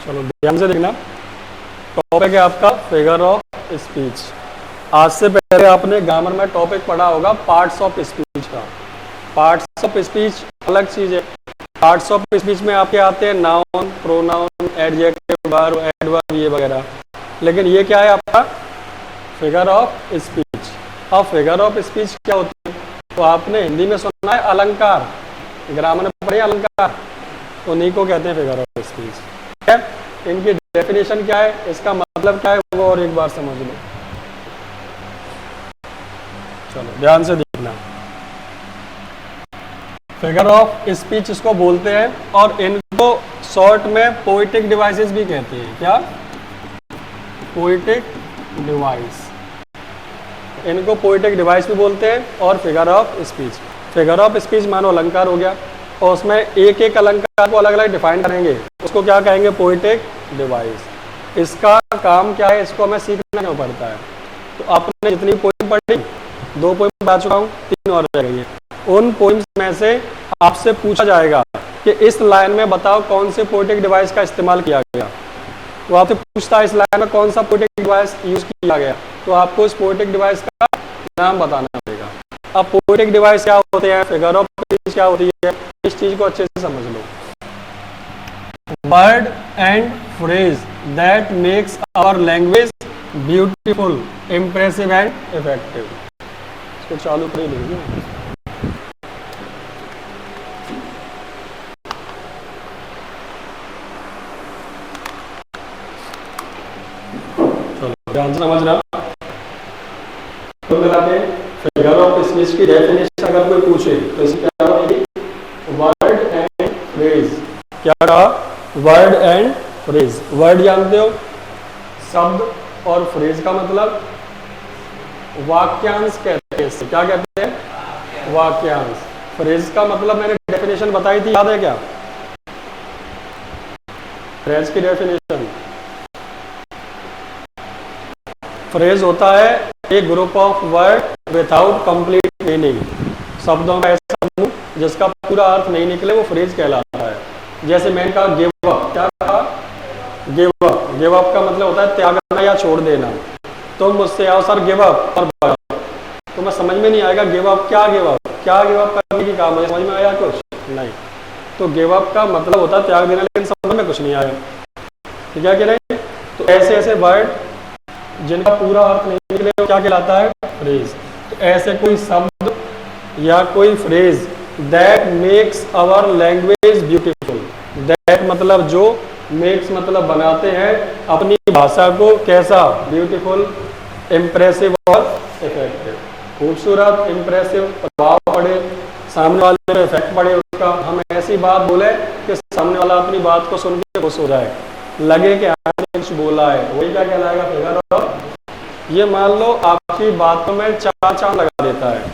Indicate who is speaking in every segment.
Speaker 1: चलो ध्यान से देखना। टॉपिक है आपका फिगर ऑफ स्पीच। आज से पहले आपने ग्रामर में टॉपिक पढ़ा होगा पार्ट्स ऑफ स्पीच का। पार्ट्स ऑफ स्पीच अलग चीज़ है। पार्ट्स ऑफ स्पीच में आपके आते हैं noun, pronoun, adjective, verb, adverb ये वगैरह। लेकिन ये क्या है आपका फिगर ऑफ स्पीच। अब फिगर ऑफ स्पीच क्या होती है? तो आपने हिंदी में सुना है अलंकार, ग्रामर में पढ़े अलंकार, उन्हीं को कहते हैं फिगर ऑफ स्पीच। ठीक है, इनकी डेफिनेशन क्या है, इसका मतलब क्या है वो और एक बार समझ लो। चलो ध्यान से देखना। फिगर ऑफ स्पीच इसको बोलते हैं और इनको शॉर्ट में पोएटिक डिवाइसेस भी कहते हैं। क्या? Poetic device. इनको पोएटिक डिवाइस भी बोलते हैं और figure of speech. Figure of speech मानो अलंकार हो गया और उसमें एक एक अलंकार को अलग अलग डिफाइन करेंगे, उसको क्या कहेंगे? Poetic device. इसका काम क्या है, इसको हमें सीखना क्यों पड़ता है? तो आपने जितनी पोइम पढ़ी, 2 पोइम बता चुका हूँ, 3 और रह गई है। उन पोइम्स में से आपसे पूछा जाएगा कि इस लाइन में बताओ कौन से पोएटिक डिवाइस का इस्तेमाल किया गया। तो आपसे पूछता है इस लाइन में कौन सा पोएटिक डिवाइस यूज किया गया, तो आपको इस पोएटिक डिवाइस का नाम बताना पड़ेगा। अब पोएटिक डिवाइस क्या होते हैं, फिगर ऑफ स्पीच क्या होती है, इस चीज को अच्छे से समझ लो। Word and phrase that makes our language beautiful, impressive and effective. इसको चालू कर लीजिए। चलो ध्यान से समझना। तो मिलाते फिगर ऑफ स्पीच की डेफिनेशन अगर कोई पूछे तो इसकी क्या होगी? Word and phrase. क्या कहा? Word and phrase. वर्ड जानते हो, शब्द, और फ्रेज का मतलब वाक्यांश कहते हैं। इससे क्या कहते हैं? वाक्यांश। फ्रेज का मतलब मैंने डेफिनेशन बताई थी, याद है क्या? फ्रेज की डेफिनेशन, फ्रेज होता है a group of word without complete meaning. शब्दों का ऐसा समूह जिसका पूरा अर्थ नहीं निकले, वो फ्रेज कहलाता है। जैसे मैंने कहा गिव अप। क्या कहा? Give up. गिव अप का मतलब होता है त्यागना या छोड़ देना। तुम मुझसे आओ सर गिव अप और तो मैं समझ में नहीं आएगा गिव अप क्या, गिव अप क्या, गिव अप करने की काम है, समझ में आया कुछ? नहीं। तो गिव अप का मतलब होता है त्याग देना, लेकिन समझ में कुछ नहीं आया। ठीक है कि नहीं? तो ऐसे ऐसे वर्ड जिनका पूरा अर्थ नहीं निकले वो क्या कहलाता है? फ्रेज। तो ऐसे कोई शब्द या कोई phrase that makes our language beautiful. That मतलब जो, मेक्स मतलब बनाते हैं अपनी भाषा को कैसा? ब्यूटीफुल, इम्प्रेसिव और इफेक्टिव। खूबसूरत, इम्प्रेसिव, प्रभाव पड़े, सामने वाले पे इफेक्ट पड़े उसका। हम ऐसी बात बोले कि सामने वाला अपनी बात को सुन के खुश हो जाए, लगे कि आपने कुछ बोला है, वही क्या कहलाएगा? Figure of. ये मान लो आपकी बातों में 4 चांद लगा देता है।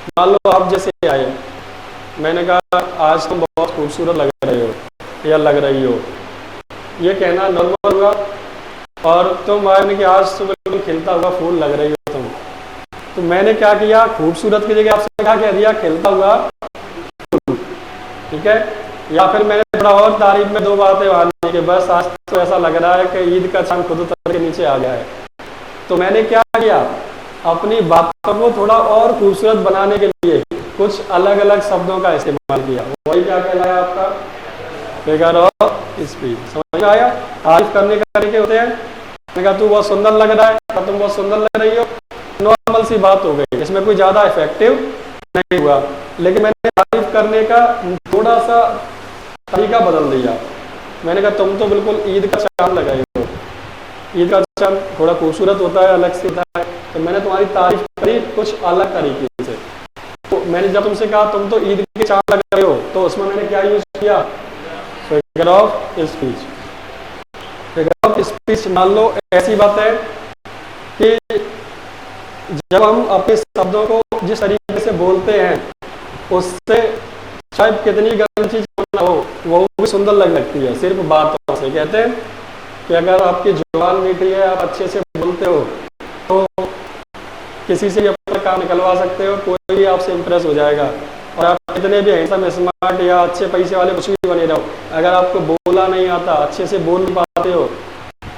Speaker 1: मान लो आप जैसे आए, मैंने कहा आज तुम बहुत खूबसूरत लग रहे हो या लग रही हो, ये कहना नॉर्मल हुआ। और तुम आए कि आज तो बिल्कुल खिलता हुआ फूल लग रही हो तुम, तो मैंने क्या किया? खूबसूरत की जगह आपसे क्या कह दिया? खिलता हुआ फूल। ठीक है? या फिर मैंने थोड़ा और तारीफ में 2 बातें मानी कि बस आज तो ऐसा लग रहा है कि ईद का चांद खुद उतर के नीचे आ गया है। तो मैंने क्या किया? अपनी बातों को थोड़ा और खूबसूरत बनाने के लिए कुछ अलग अलग शब्दों का इस्तेमाल किया। वही क्या कहलाया आपका? Figure of speech. समझ में आया? तारीफ करने के तरीके होते हैं। मैंने कहा तू बहुत सुंदर लग रहा है, तुम बहुत सुंदर लग रही हो, नॉर्मल सी बात हो गई, इसमें कोई ज्यादा इफेक्टिव नहीं हुआ। लेकिन मैंने तारीफ करने का थोड़ा सा तरीका बदल दिया। मैंने कहा तुम तो बिल्कुल ईद का चांद लगाई हो। ईद का चांद थोड़ा खूबसूरत होता है, अलग से होता है, तो मैंने तुम्हारी तारीफ करी कुछ अलग तरीके से। तो मैंने जब तुमसे कहा तुम तो ईद के चांद लग रहे हो, तो उसमें मैंने क्या यूज किया? Figure of speech. Figure of speech मान लो ऐसी बात है कि जब हम अपने शब्दों को जिस तरीके से बोलते हैं उससे चाहे कितनी गलत चीज ना हो वो भी सुंदर लगती है सिर्फ बातों से। कहते हैं कि अगर आपकी जुबान मीठी है, आप अच्छे से बोलते हो, तो किसी से भी अपना काम निकलवा सकते हो, कोई भी आपसे इम्प्रेस हो जाएगा। और आप कितने भी हैंडसम, स्मार्ट या अच्छे पैसे वाले कुछ भी बने रहो, अगर आपको बोलना नहीं आता, अच्छे से बोल नहीं पाते हो,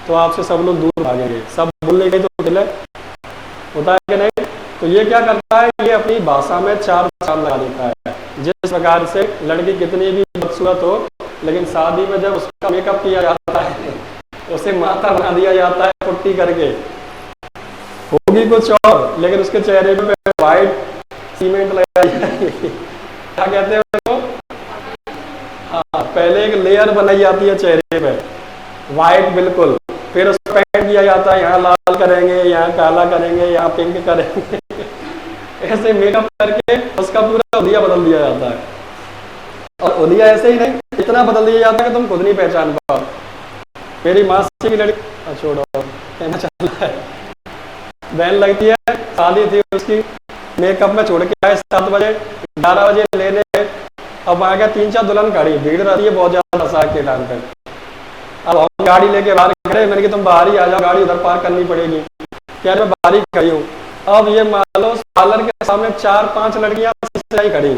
Speaker 1: तो आपसे सब लोग दूर भागेंगे। सब बोलने के तो दिल है, होता है कि नहीं? तो ये क्या करता है, ये अपनी भाषा में चार चांद लगा देता है। जिस प्रकार से लड़की कितनी भी बदसूरत हो, लेकिन शादी में जब उसका मेकअप किया जाता है, उसे माता बना दिया जाता है पुट्टी करके, होगी कुछ और, लेकिन उसके चेहरे पे व्हाइट सीमेंट लगाई जाएगी। क्या कहते हैं उसको? हाँ, पहले एक लेयर बनाई जाती है चेहरे पे, व्हाइट बिल्कुल, फिर उसको पेंट किया जाता है, यहाँ लाल करेंगे, यहाँ काला करेंगे, यहाँ पिंक करेंगे। ऐसे मेकअप करके उसका पूरा हुलिया बदल दिया जाता है। और हुलिया ऐसे ही नहीं, इतना बदल दिया जाता है कि तुम खुद नहीं पहचान पाओ। मेरी मासी की लड़की, छोड़ो कहना चल रहा है, बहन लगती है, शादी थी उसकी, मेकअप में छोड़ के आए 7 बजे, 11 बजे लेने, अब आ गया 3-4 दुल्हन खड़ी, भीड़ रहती है बहुत ज्यादा बरसात के टाइम पे। अब हम गाड़ी लेके बाहर खड़े, मैंने कहा तुम बाहर ही आ जाओ, गाड़ी उधर पार्क करनी पड़ेगी। क्या मैं बाहर ही खड़ी हूँ। अब ये मान लो पार्लर के सामने 4-5 लड़कियां ही खड़ी,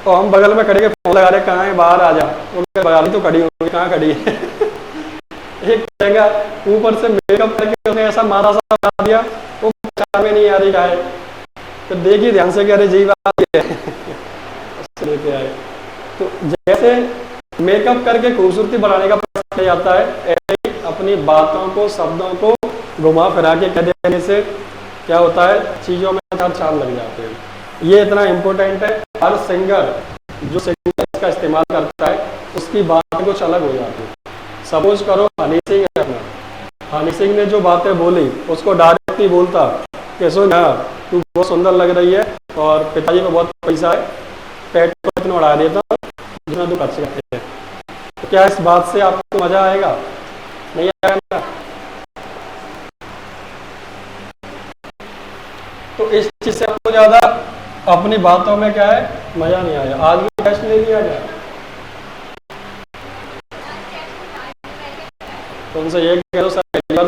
Speaker 1: तो हम बगल में खड़े के फोन लगा रहे, कहाँ है, बाहर आ जा। बाहर तो खड़ी हूँ, कहाँ खड़ी है? एक जगह ऊपर से मेकअप करके उसने ऐसा मारा सा बना दिया, वो पहचान में नहीं आ रही है, तो देखिए ध्यान से, कह रहे जी बात है। लेके आए। तो जैसे मेकअप करके खूबसूरती बढ़ाने का प्रयास जाता है, ऐसे अपनी बातों को, शब्दों को घुमा फिरा के कह देने से क्या होता है, चीज़ों में चार चांद लग जाते हैं। ये इतना इम्पोर्टेंट है। हर सिंगर जो सिंगर इसका इस्तेमाल करता है, उसकी बात कुछ अलग हो जाती है। सपोज करो हनी सिंह है अपना, हनी सिंह ने जो बातें बोली, उसको डायरेक्ट ही बोलता कि सुन, हाँ तू बहुत सुंदर लग रही है और पिताजी में बहुत पैसा है, पेट को इतना उड़ा देता जितना तू खर्च करते हैं, तो क्या इस बात से आपको मजा आएगा? नहीं आएगा। तो इस चीज से आपको ज्यादा अपनी बातों में क्या है, मजा नहीं आया। आज भी टेस्ट ले लिया जाए, तुमसे ये कह दो सर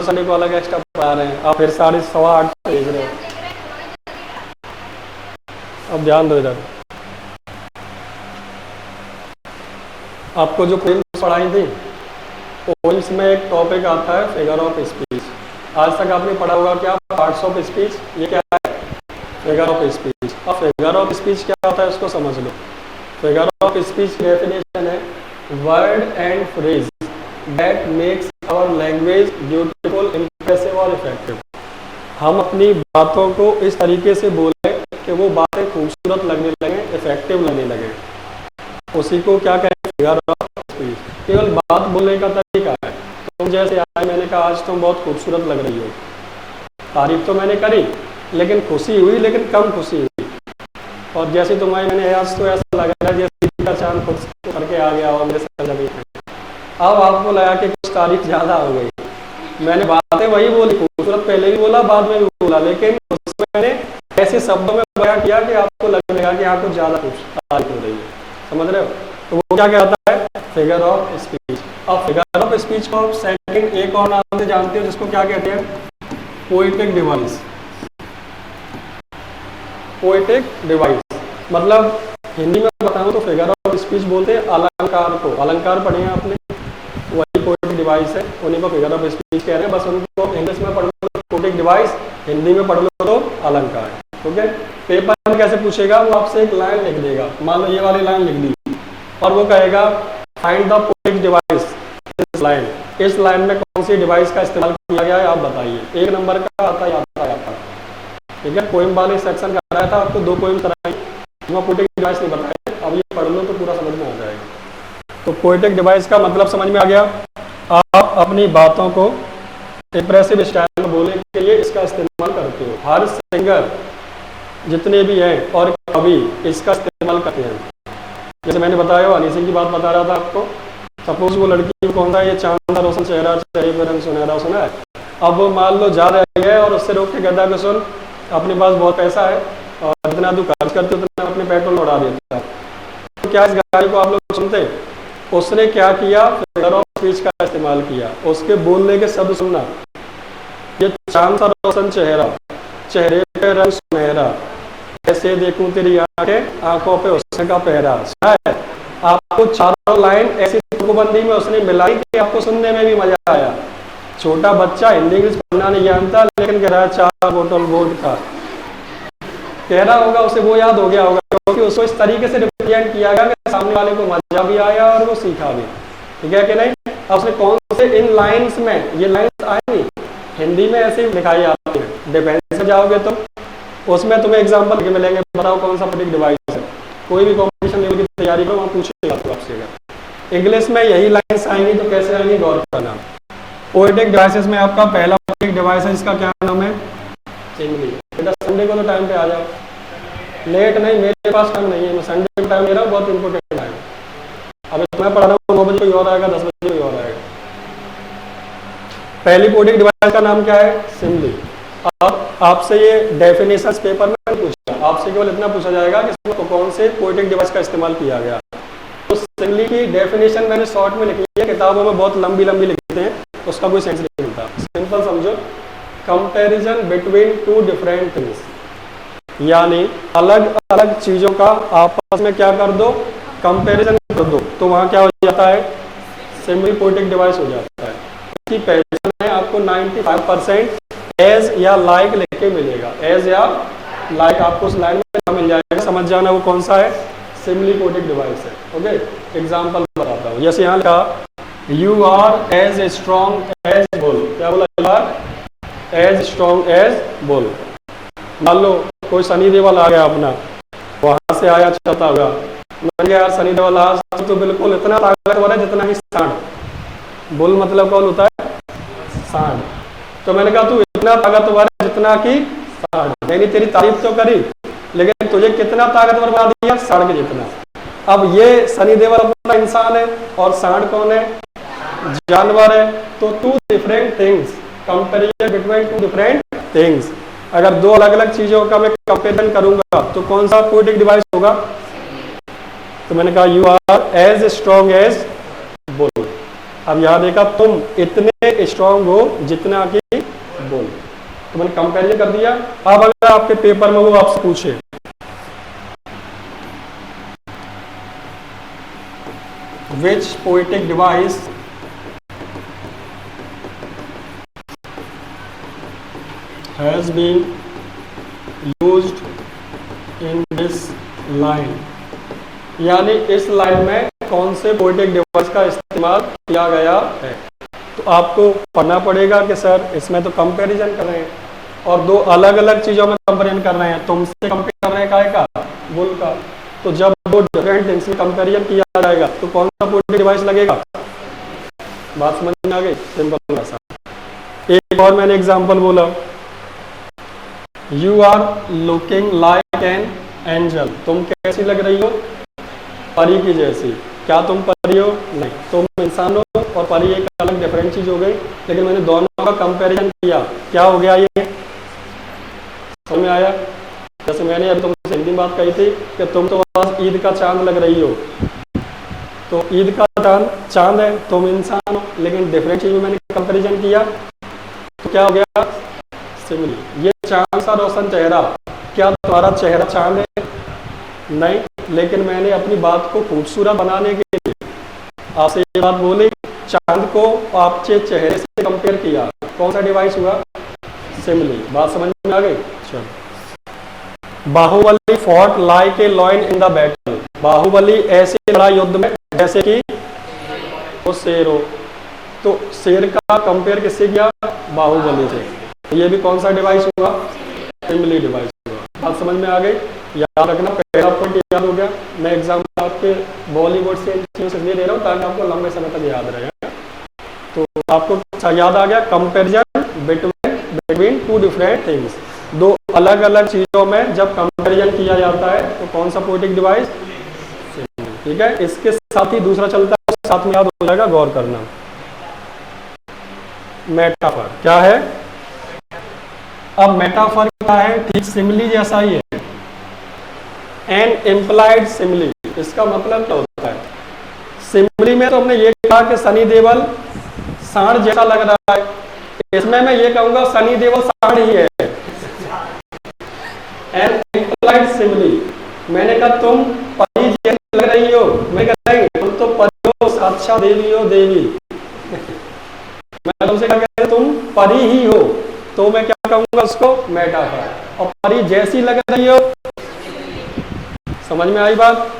Speaker 1: संडे को अलग एक्स्ट्रा पढ़ा रहे हैं, आप फिर 8:30 भेज रहे हो। अब ध्यान दो इधर, आपको जो पोइम्स पढ़ाई थी, पोइम्स में एक टॉपिक आता है फिगर ऑफ स्पीच। आज तक आपने पढ़ा होगा क्या, पार्ट्स ऑफ स्पीच। ये क्या है? Figure of speech. अब फिगर ऑफ स्पीच क्या होता है उसको समझ लो। फिगर ऑफ स्पीच डेफिनेशन है, word and phrase that makes our language beautiful, impressive और इफेक्टिव। हम अपनी बातों को इस तरीके से बोलें कि वो बातें खूबसूरत लगने लगे, इफेक्टिव लगने लगे, उसी को क्या कहें, फिगर ऑफ स्पीच। केवल बात बोलने का तरीका है। तुम जैसे आज मैंने कहा आज तुम बहुत खूबसूरत लग रही हो, तारीफ तो मैंने करी, लेकिन खुशी हुई, लेकिन कम खुशी हुई। और जैसे तुम्हारी मैंने आज तो ऐसा लग रहा है जैसे का चांद खुद करके आ गया और मेरे सर जमीन में। अब आपको लगा कि कुछ तारीफ ज्यादा हो गई, मैंने बातें वही बोली, खूबसूरत पहले भी बोला, बाद में भी बोला, लेकिन उसमें मैंने ऐसे शब्दों में बयां किया कि आपको लगेगा कि यहाँ कुछ ज्यादा तारीफ हो रही है। समझ रहे हो? तो वो क्या कहता है, फिगर ऑफ स्पीच। अब फिगर ऑफ स्पीच को सेकंड एक और नाम से जानते हो, जिसको क्या कहते हैं, पोएटिक डिवाइस। पोएटिक डिवाइस मतलब हिंदी में बताऊं तो फिगर ऑफ स्पीच बोलते हैं अलंकार को। अलंकार पढ़े हैं आपने, वही पोएटिक डिवाइस है, उन्हीं को फिगर ऑफ स्पीच कह रहे हैं। बस उनको इंग्लिश में पढ़ लो तो पोएटिक डिवाइस, हिंदी में पढ़ लो तो अलंकार। ठीक है? पेपर में कैसे पूछेगा, वो आपसे एक लाइन लिख देगा, मान लो ये वाली लाइन लिख दी, और वो कहेगा फाइंड द पोएटिक डिवाइस इस लाइन। इस लाइन में कौन सी डिवाइस का इस्तेमाल किया गया है आप बताइए। 1 नंबर का आता है। ठीक है? पोएम वाले सेक्शन का कराया था आपको, 2 पोएम कराई, पोएटिक डिवाइस नहीं बताया। अब ये पढ़ लो तो पूरा समझ में आ जाएगा। तो पोएटिक डिवाइस का मतलब समझ में आ गया। आप अपनी बातों को इंप्रेसिव स्टाइल में बोलने के लिए इसका इस्तेमाल करते हो। हर सिंगर जितने भी हैं और कवि इसका इस्तेमाल करते हैं। जैसे मैंने बताया हनी सिंह की बात बता रहा था आपको, सपोज वो लड़की कौन सा, ये चांद रोशन चेहरा, चेहरे पे रंग सुनहरा, सुना है। अब वो मान लो जा रही है और उससे रोक के कहता कि सुन, अपने पास बहुत पैसा है और जितना तू खर्च करते उतना अपने पेट्रोल उड़ा देता है। तो क्या इस गाड़ी को आप लोग सुनते? उसने क्या किया, फिगर ऑफ स्पीच का इस्तेमाल किया। उसके बोलने के शब्द सुनना, ये चांद सा रोशन चेहरा, चेहरे पे रंग सुनहरा, ऐसे देखूं तेरी आंखें, आंखों पे उसने का पहरा। शायद आपको चारों लाइन ऐसी तुकबंदी में उसने मिलाई कि आपको सुनने में भी मजा आया। छोटा बच्चा हिंदी इंग्लिश पढ़ना नहीं जानता, लेकिन कह रहा है 4 बोतल वोडका, कह रहा होगा उसे, वो याद हो गया होगा, क्योंकि उसको इस तरीके से रिप्रेजेंट किया गया कि सामने वाले को मजा भी आया और वो सीखा भी। ठीक है कि नहीं? अब उसने कौन से इन लाइंस में, ये लाइंस आएंगी हिंदी में ऐसे दिखाई जाती है। डिफेंस में जाओगे तो उसमें तुम्हें एग्जाम्पल मिलेंगे, बताओ कौन सा पोएटिक डिवाइस है। कोई भी कॉम्पिटिशन लेवल की तैयारी करो, वहाँ पूछेगा तो आपसे। इंग्लिश में यही लाइंस आएंगी तो कैसे आएंगी, गौर करना। पोएटिक डिवाइसेस में आपका पहला पोएटिक डिवाइस है, इसका क्या नाम है, सिमली। बेटा संडे को तो टाइम पे आ जाओ, लेट नहीं, मेरे पास टाइम नहीं है, मैं संडे को टाइम ले रहा हूँ, बहुत इंपॉर्टेंट टाइम। अभी मैं पढ़ा रहा हूँ, 9 बजे कोई और आएगा, 10 बजे कोई और आएगा। पहली पोएटिक डिवाइस का नाम क्या है, सिमली। अब आपसे ये डेफिनेशन पेपर में पूछा, आपसे केवल इतना पूछा जाएगा कि इसमें कौन से पोएटिक डिवाइस का इस्तेमाल किया गया। तो सिमली की डेफिनेशन मैंने शॉर्ट में लिखी है, किताबों में बहुत लंबी लंबी लिखते हैं, उसका कोई सेंस नहीं मिलता। सिंपल समझो, comparison between two different things, यानी अलग अलग चीजों का आपस में क्या कर दो, कंपैरिजन कर दो, तो वहां क्या हो जाता है, सिमली पोएटिक डिवाइस हो जाता है। इसकी पहचान है आपको 95% एज या लाइक लिख के मिलेगा, एज या लाइक आपको उस लाइन में मिल जाएगा, समझ जाना वो कौन सा है, सिमली पोएटिक डिवाइस है। ओके, एग्जांपल बताता हूँ। जैसे यहाँ लिखा, you are as strong as bull, क्या बोला, you are as strong as bull. मान लो कोई सनी देओल आ गया अपना, वहां से आया चलता हुआ, मैंने कहा यार सनी देओल आज तो बिल्कुल इतना ताकतवर है जितना कि सांड। बुल मतलब कौन होता है, सांड। तो मैंने कहा तू इतना ताकतवर है जितना कि सांड, मैंने तेरी तारीफ तो करी, लेकिन तुझे कितना ताकतवर बना दिया, सांड के जितना। अब ये सनी देओल अपना इंसान है और सांड कौन है, जानवर है। तो two different things, comparison between two different things. अगर दो अलग अलग चीजों का मैं कंपेरिजन करूंगा तो कौन सा पोएटिक डिवाइस होगा, तो मैंने कहा you are as strong as bull. अब यहां देखा, तुम इतने स्ट्रॉन्ग हो जितना कि बुल, तो मैंने कंपेरिजन कर दिया। अब अगर आपके पेपर में वो आपसे पूछे which poetic device has been used in this line, यानी इस लाइन में कौन से पोएटिक डिवाइस का इस्तेमाल किया गया है, तो आपको पढ़ना पड़ेगा कि सर इसमें तो कंपैरिजन कर रहे हैं और दो अलग अलग चीजों में कंपैरिजन कर रहे हैं, तुमसे कंपेयर कर रहे हैं काय का, बुल का। तो जब दो डिफरेंट थिंग्स में कंपैरिजन किया जाएगा तो कौन सा पोएटिक डिवाइस लगेगा, बात समझ में आ गई, सिंपल सा। एक और मैंने एग्जांपल बोला, you are looking like an angel, तुम कैसी लग रही हो, परी की जैसी। क्या तुम परी हो, नहीं, तुम इंसान हो और परी एक अलग डिफरेंट चीज हो गई, लेकिन मैंने दोनों का कंपैरिजन किया, क्या हो गया, ये समझ में आया। जैसे मैंने अभी तुमसे हिंदी में बात कही थी कि तुम तो आज ईद का चांद लग रही हो, तो ईद का चांद है, तुम इंसान हो, लेकिन डिफरेंट चीज में मैंने कंपैरिजन किया, तो क्या हो गया, सिमली। ये चांद सा रोशन चेहरा, क्या तुम्हारा चेहरा चांद है, नहीं, लेकिन मैंने अपनी बात को खूबसूरत बनाने के लिए आपसे ये बात बोली, चांद को आपके चेहरे से कंपेयर किया, कौन सा डिवाइस हुआ, सिमली। बात समझ में आ गई। चलो, Baahubali fought like a lion in the battle, Baahubali ऐसे लड़ा युद्ध में जैसे कि वो शेर हो, तो शेर का कंपेयर किससे किया, बाहुबली से। ये भी कौन सा डिवाइस हुआ, सिमली डिवाइस हुआ। बात समझ में आ गई, याद रखना, पहला पॉइंट याद हो गया। मैं एग्जाम्पल आपके बॉलीवुड से इसलिए दे रहा हूँ ताकि आपको लंबे समय तक याद रहे। तो आपको याद आ गया, comparison between two different things, दो अलग अलग चीजों में जब कंपैरिजन किया जाता है तो कौन सा पोएटिक डिवाइस, ठीक है। इसके साथ ही दूसरा चलता है, साथ में याद हो जाएगा, गौर करना, मेटाफर क्या है। अब मेटाफर क्या है, ठीक सिमली जैसा ही है, एन इम्प्लाइड सिमली। इसका मतलब क्या होता है, सिमली में तो हमने ये कहा कि सनी देओल सांड जैसा लग रहा है, इसमें मैं ये कहूंगा सनी देओल सांड ही है। एन लाइक सिमली, मैंने कहा तुम परी जैसी लग रही हो, मैं कह रही तुम तो परी हो, साक्षात देवी हो देवी। मैं तुमसे क्या कह रही, तुम परी ही हो, तो मैं क्या कहूंगा उसको, मेटाफर। और परी जैसी लग रही हो, समझ में आई बात?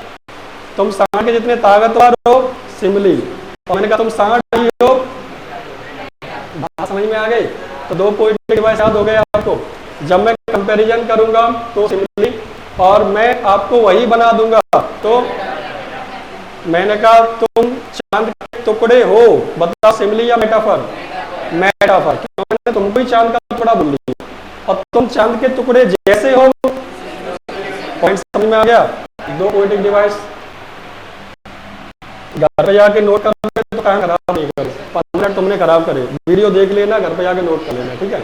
Speaker 1: तुम सांड के जितने ताकतवर हो, सिमली। और मैंने कहा तुम सांड ही हो, बात समझ में आ गई? तो दो पोएटिक डिवाइस याद हो गए आपको। जब मैं कंपैरिजन करूंगा तो सिमली, और मैं आपको वही बना दूंगा। तो मैंने कहा तुम चांद के टुकड़े हो, बताओ सिमली या मेटाफर? मेटाफर, क्यों? मैंने तुमको ही चांद का टुकड़ा बोल दिया, और तुम चांद के टुकड़े जैसे हो। पॉइंट समझ में आ गया? दो पोएटिक डिवाइस घर पे जाके नोट कर लेना, तो काम खराब नहीं करो, 5 मिनट तुमने खराब करे, वीडियो देख लेना, घर पे जाके नोट कर लेना, ठीक है?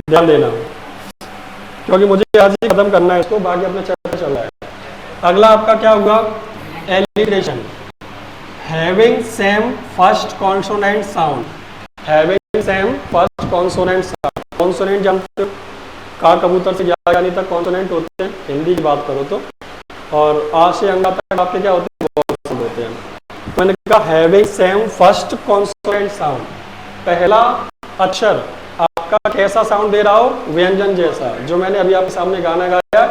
Speaker 1: ध्यान देना, क्योंकि मुझे आज ही खत्म करना है इसको, बाकी अपना चैप्टर चल रहा है। अगला आपका क्या हुआ? Alliteration, having same first consonant sound. Having same first consonant sound, consonant जानते हो, का कबूतर से यानी तक कॉन्सोनेंट होते हैं, हिंदी की बात करो तो, और आ से अंगा तक आपके क्या होते हैं, वॉवल्स होते हैं। मैंने कहा having same first consonant sound, पहला अक्षर आपका कैसा साउंड दे रहा हो, व्यंजन जैसा। जो मैंने अभी आपके सामने गाना गाया,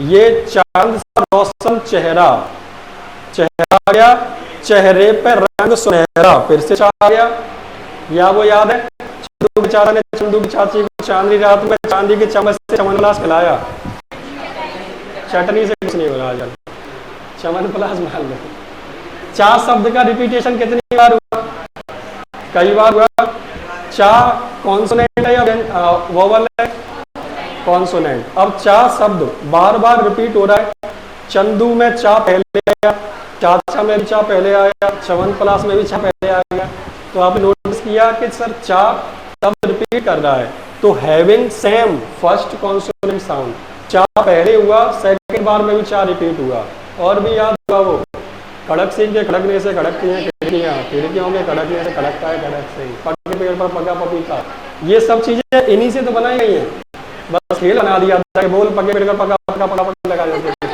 Speaker 1: ये चांद सा रोशन चेहरा, चेहरा आ गया, चेहरे पे रंग सुनहरा, फिर से चाह आ गया, या वो याद है, चंदू बेचारा ने चंदू की चाची को चांदनी रात में चांदी के चम्मच से चमनप्राश खिलाया, चटनी से कुछ नहीं बना, जल चमनप्राश मान लो। चा शब्द का रिपीटेशन कितनी बार हुआ? कई बार हुआ। चा कॉन्सोनेंट है या वोवल है? कॉन्सोनेंट। अब चा शब्द बार बार रिपीट हो रहा है। चंदू में चा पहले आया, चाचा में भी चा पहले आया, चवनप्राश में भी चा पहले आ गया। तो आपने नोटिस किया कि सर चा शब्द रिपीट कर रहा है, तो having same first consonant sound, चा पहले हुआ, सेकंड बार में भी चा रिपीट हुआ। और भी याद हुआ वो, खड़क सिंह के खड़कने से खड़कती हैं खिड़कियाँ, खिड़कियों के खड़कने से खड़कता है खड़क सिंह, पक्के पेड़ पर पका पपीता। ये सब चीजें इन्हीं से तो बनाई गई हैं, बस खेल बना दिया था कि बोल पक्के पेड़ पर पका पका पका पका लगा देते।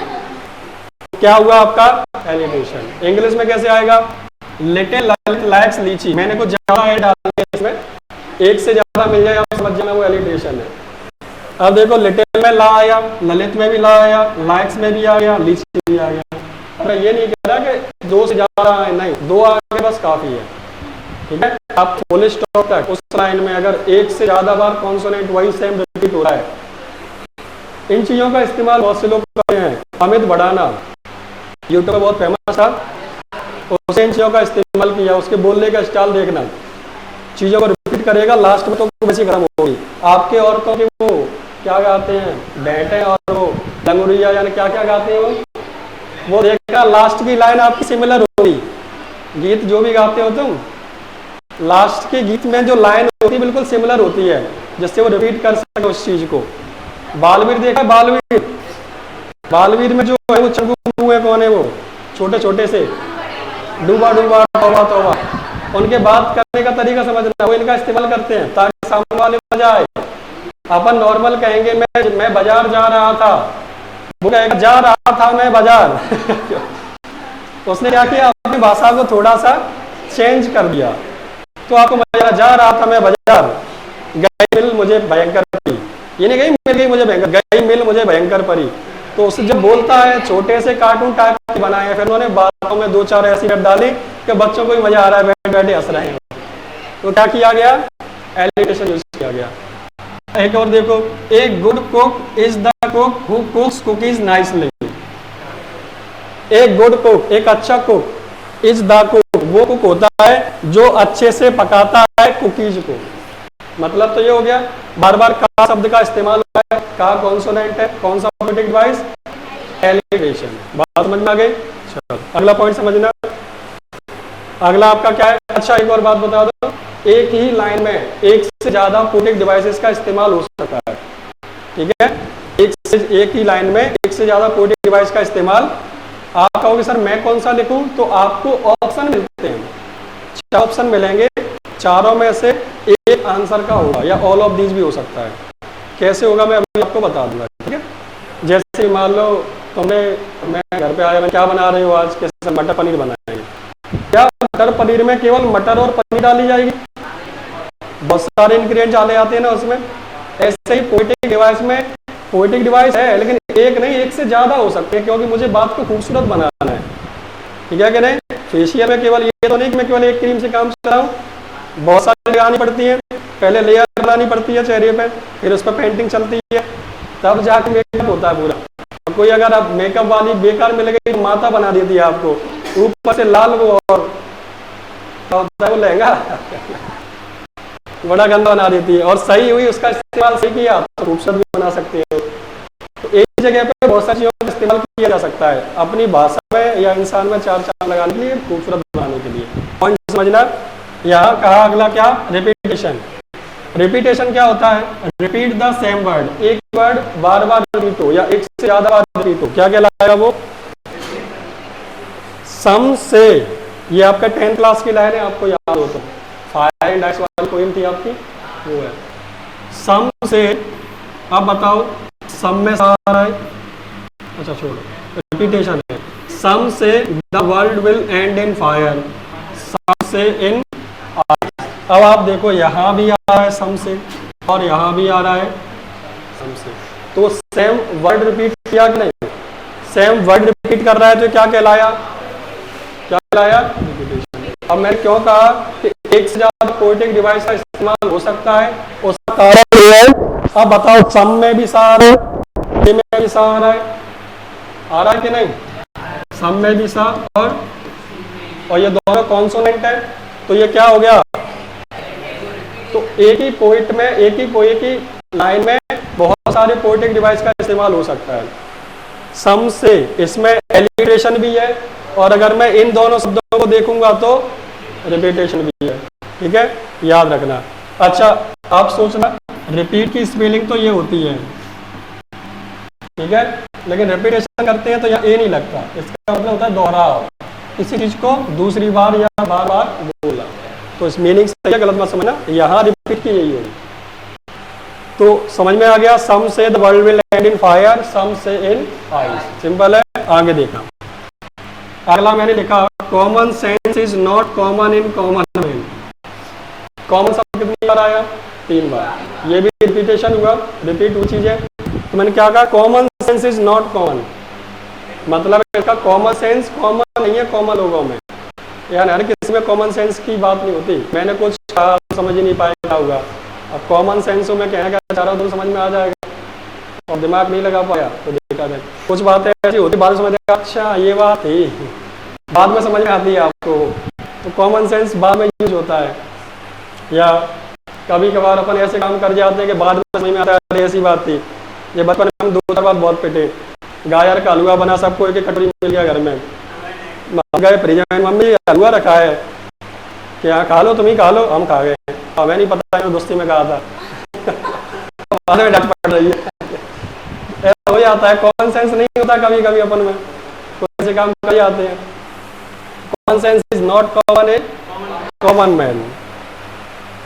Speaker 1: क्या हुआ आपका? एलिट्रेशन। इंग्लिश में कैसे आएगा? लिटिल लाइक्स लीची, मैंने कुछ ज्यादा ऐड डाल दिया इसमें, एक से ज्यादा मिल जाए आप समझ जाना वो एलिट्रेशन है। अब देखो लिटिल में ला आया, ललित में भी ला आया, लाइक्स में भी आ गया, लीची में भी आ गया। अब ये नहीं कह रहा कि 2 से ज्यादा है, नहीं, 2 आगे बस काफी है, ठीक है? आप फुल स्टॉप तक उस लाइन में अगर 1 से ज्यादा बार कॉन्सोनेंट वही सेम रिपीट हो रहा है, इन चीजों का इस्तेमाल बहुत से लोग करते हैं। अमित भड़ाना यूट्यूब पर बहुत फेमस था, उसने इन चीजों का इस्तेमाल किया, उसके बोलने का स्टाइल देखना, चीजों को रिपीट करेगा, लास्ट में तो वैसी खत्म होगी। आपके औरतों के वो क्या गाते हैं, बैठे और वो लंगुरिया यानी क्या क्या गाते हैं वो देखना, लास्ट की लाइन आपकी सिमिलर होगी। गीत जो भी गाते हो तुम, लास्ट के गीत में जो लाइन होती है बिल्कुल सिमिलर होती है, जिससे वो रिपीट कर सके उस चीज को। बालवीर देखा? बालवीर, बालवीर में जो है वो चंगू है, कौन है वो, छोटे छोटे से, डूबा डूबा तौबा तौबा, उनके बात करने का तरीका समझना, वो इनका इस्तेमाल करते हैं ताकि सामने वाले मजा आए। अपन नॉर्मल कहेंगे मैं बाजार जा रहा था, वो कहेगा जा रहा था मैं बाजार तो उसने क्या किया, अपनी भाषा को थोड़ा सा चेंज कर दिया, तो आपको मजा, जा रहा था मैं बाजार, गई मिल मुझे भयंकर परी, ये नहीं गई मिल गई मुझे भयंकर, गई मिल मुझे भयंकर परी। तो उससे जब बोलता है, छोटे से कार्टून टाइप बनाए हैं, फिर उन्होंने बातों में 2-4 ऐसी कर डाली कि बच्चों को भी मजा आ रहा है, बैठे बैठे हंस रहे हैं। तो क्या किया गया? एलिट्रेशन यूज किया गया। एक और देखो, a good cook is the cook who कुक्स cookies nicely. एक गुड कुक, एक अच्छा कुक, इज द कुक, वो कुक होता है जो अच्छे से पकाता है कुकीज को। मतलब तो ये हो गया, बार बार का शब्द का इस्तेमाल हुआ है, का कॉन्सोनेंट है, कौन सा पोएटिक डिवाइस? एलिट्रेशन। बात समझ में आ गई? चलो अगला पॉइंट समझना। अगला आपका क्या है? अच्छा एक और बात बता दो, एक ही लाइन में एक से ज्यादा पोएटिक डिवाइसेस का इस्तेमाल हो सकता है, ठीक है? एक ही लाइन में एक से ज्यादा पोएटिक डिवाइस का इस्तेमाल। आप कहोगे सर मैं कौन सा लिखूं, तो आपको ऑप्शन मिलते हैं, 4 ऑप्शन मिलेंगे, चारों में से एक आंसर का होगा, या ऑल ऑफ दीज भी हो सकता है। कैसे होगा मैं अभी आपको बता दूंगा, ठीक है। जैसे मान लो मैं घर पे आया, मैं क्या बना रही हूँ आज, कैसे मटर पनीर बनाएंगे। क्या मटर पनीर में केवल मटर और पनीर डाली जाएगी? बहुत सारे इंग्रेडिएंट डाले जाते हैं ना उसमें। ऐसे ही पोएटिक डिवाइस में, पोएटिक डिवाइस है लेकिन एक नहीं, एक से ज्यादा हो सकते हैं, क्योंकि मुझे बात को खूबसूरत बनाना है, ठीक है कि नहीं। फेशियल में केवल ये तो नहीं कि मैं केवल एक क्रीम से काम चलाऊं, बहुत सारी लगानी पड़ती है। पहले लेयर बनानी पड़ती है चेहरे पे, फिर उस पर पेंटिंग चलती है, तब जाके मेकअप होता है पूरा। और कोई अगर आप मेकअप वाली बेकार मिल गई तो माता बना देती है आपको, ऊपर से लाल वो और वो लहंगा बड़ा गंदा बना देती है। और सही हुई, उसका इस्तेमाल सही किया तो खूबसूरत भी बना सकते हो। तो एक जगह पे बहुत सारी चीजों का इस्तेमाल किया जा सकता है अपनी भाषा में या इंसान में चार चांद लगाने के लिए, खूबसूरत बनाने के लिए। पॉइंट समझना। यहाँ कहा अगला क्या, रिपीटेशन। रिपीटेशन क्या होता है? रिपीट द सेम वर्ड, एक वर्ड बार बार रिपीट हो या एक से ज्यादा बार रिपीट हो, क्या कहलाएगा वो? सम से। ये आपका 10th क्लास की लाइन है, आपको याद हो तो, फायर एंड आइस वाली पोएम थी आपकी, वो है सम से। अब बताओ सम में सा आ रहा है, अच्छा छोड़ो, रिपीटेशन है। Some say the world will end in fire, some say in ice. अब आप देखो यहाँ भी आ रहा है सम से और यहाँ भी आ रहा है सम से, तो सेम वर्ड रिपीट किया कि नहीं? सेम वर्ड रिपीट कर रहा है तो क्या कहलाया? क्या कहलाया? रिपीटेशन। अब मैंने क्यों कहा कि एक से ज्यादा पोएटिक डिवाइस का इस्तेमाल हो सकता है, उसका कारण ये है। अब बताओ सम में भी सा आ रहा है, में भी सा आ रहा है कि नहीं? सम में भी सा और ये दोनों कॉन्सोनेंट है, तो ये क्या हो गया? तो एक ही पोइट में, एक ही लाइन में बहुत सारे पोएटिक डिवाइस का इस्तेमाल हो सकता है। सम से इसमें एलिट्रेशन भी है, और अगर मैं इन दोनों शब्दों को देखूंगा तो रिपीटेशन भी है, ठीक है, याद रखना। अच्छा आप सोचना, रिपीट की स्पेलिंग तो ये होती है, ठीक है, लेकिन रिपीटेशन करते हैं तो यहाँ ए नहीं लगता, इसका मतलब होता है दोहराव, किसी चीज को दूसरी बार या बार बार बोला। तो इस मीनिंग से गलत मत समझना, यहाँ रिपीट की यही होगी। तो समझ में आ गया, some say the world will end in fire, some say in ice. Simple है। आगे देखा, अगला मैंने लिखा common sense is not common in common man. Common शब्द कितनी बार आया? 3 बार। ये भी रिपीटेशन हुआ, रिपीट हुई चीज है। तो मैंने क्या कहा? Common sense is not common, मतलब इसका कॉमन सेंस कॉमन नहीं है कॉमन लोगों में, यानी हर किसी में कॉमन सेंस की बात नहीं होती। मैंने कुछ कहा समझ ही नहीं पाया क्या होगा। अब कॉमन सेंस में कहना क्या चाह रहा हूँ, समझ में आ जाएगा, और दिमाग नहीं लगा पाया तो देखा जाए। कुछ बातें ऐसी होती, बाद में समझ आएगा, अच्छा ये बात थी, बाद में समझ में आती है आपको। तो कॉमन सेंस बाद में यूज होता है, या कभी कभार अपन ऐसे काम कर जाते हैं कि बाद में समझ में आता है ऐसी बात थी। ये बचपन में हम 2-4 बार बहुत पिटे, गायर का हलवा बना, सबको एक कटोरी मिल गया घर में, गए फ्रिज में, मम्मी हलवा रखा है कि यहाँ खा लो, तुम ही खा लो, हम खा गए। हमें नहीं पता, दोस्ती में कहा था बाद में डांट पड़ रही है। ऐसा हो जाता है, कॉमन सेंस नहीं होता कभी कभी अपन में, कुछ ऐसे काम कर जाते हैं। Common sense is not common in common man.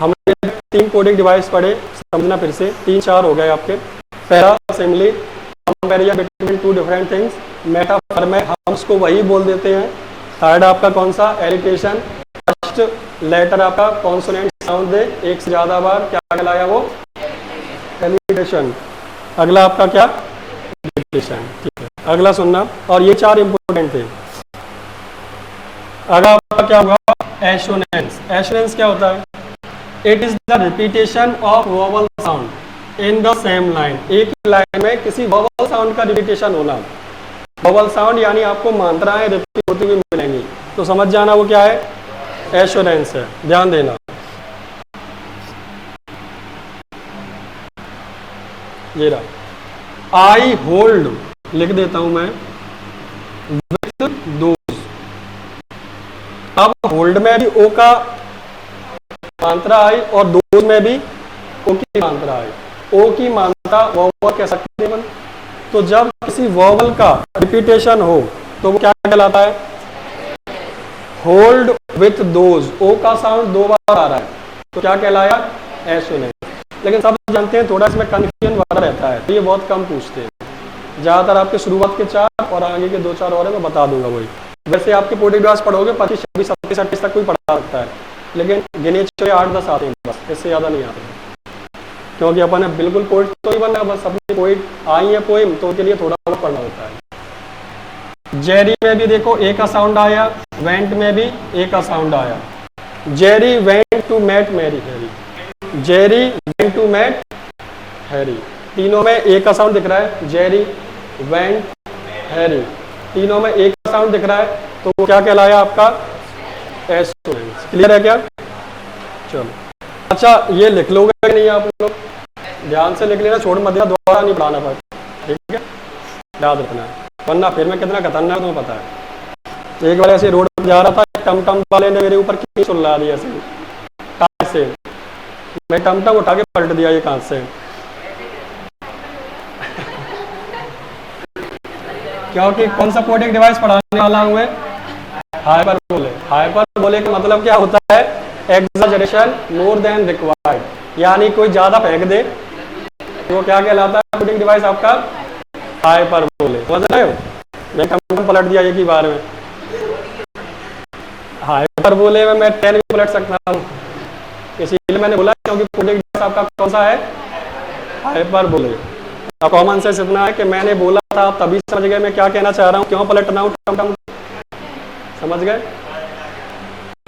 Speaker 1: हमने 3 कोडिंग डिवाइस पढ़े, समझना फिर से, 3-4 हो गए आपके। पहला simile, comparison between 2 different things, metaphor में हम उसको वही बोल देते हैं। थर्ड आपका कौन सा? एलिटेशन। फर्स्ट लेटर आपका कॉन्सोनेंट साउंड दे एक से ज्यादा बार, क्या कहलाया वो? एलिटेशन। अगला आपका क्या? रिपीटेशन। ठीक है, अगला सुनना, और ये 4 इंपोर्टेंट थे। अगला आपका क्या हुआ? एशोनेंस। एशोनेंस क्या होता है? It is the repetition of vowel sound in the same line. एक ही लाइन में किसी वोवल साउंड का रिपीटेशन होना। वोवल साउंड यानी आपको मात्राएं रिपीट होती हुई मिलेंगी, तो समझ जाना वो क्या है? एशोरेंस है, ध्यान देना। ये रहा, आई होल्ड, लिख देता हूं मैं, विथ दोज। अब होल्ड में भी ओ का मात्रा आई और दोज में भी ओ की मात्रा आई। ओ की मात्रा वोवल कह सकते हैं। तो जब किसी वोवल का रिपीटेशन हो तो वो क्या कहलाता है? Hold with those. ओ का साउंड 2 बार आ रहा है तो क्या कहलाया? एशोनेंस। लेकिन सब जानते हैं थोड़ा इसमें कन्फ्यूजन वाला रहता है, तो ये बहुत कम पूछते हैं। ज़्यादातर आपके शुरुआत के 4 और आगे के 2-4 और है, मैं बता दूंगा वही। वैसे आपके पोर्ट्रेट डिवाइस पढ़ोगे 25, 26, 27, 28 तक कोई पढ़ा सकता है, लेकिन गिने चुने 8-10 आते हैं बस, इससे ज़्यादा नहीं आते, क्योंकि अपन ने बिल्कुल पोइट तो नहीं बनना, बस अपनी पोइट आई है पोइम, तो उनके लिए थोड़ा बहुत पढ़ना होता है। जेरी में भी देखो ए का साउंड आया, वेंट में भी ए का साउंड आया। Jerry went to meet Mary Harry, Jerry went to meet Harry, तीनों में ए का साउंड दिख रहा है। जेरी वेंट हैरी, तीनों में ए का साउंड दिख रहा है, तो वो क्या कहलाया आपका एसोनेंस। क्लियर है क्या? चलो अच्छा, ये लिख लोगे कि नहीं आप लोग? ध्यान से लिख लेना, छोड़ मत देना, दोबारा नहीं पढ़ाना पर, ठीक है? याद रखना है, वरना फिर मैं कितना खतरनाक तुम्हें पता है। एक बार ऐसे रोड पर जा रहा था, टमटम वाले ने मेरे ऊपर की सुल्ला दी ऐसे कांच से, मैं टमटम उठा के पलट दिया ये कांच से क्योंकि कौन सा पोर्टेक डिवाइस पढ़ाने वाला हूँ मैं? हाइपरबोले। हाइपरबोले का मतलब क्या होता है? एक्सैजरेशन मोर देन रिक्वायर्ड, यानी कोई ज्यादा फेंक दे तो वो क्या कहलाता है पोर्टेक डिवाइस आपका? हाइपरबोले। समझ रहे हो? मैं टमटम पलट दिया एक ही बार में, हाइपरबोले में मैं 10 भी पलट सकता हूँ, इसीलिए मैंने बोला क्योंकि पोर्टेक डिवाइस आपका कौन सा है? हाइपरबोले। अब कॉमन सेंस इतना है कि मैंने बोला था, आप तभी समझ गए मैं क्या कहना चाह रहा हूँ, क्यों पलटना हूँ टमटम, समझ गए?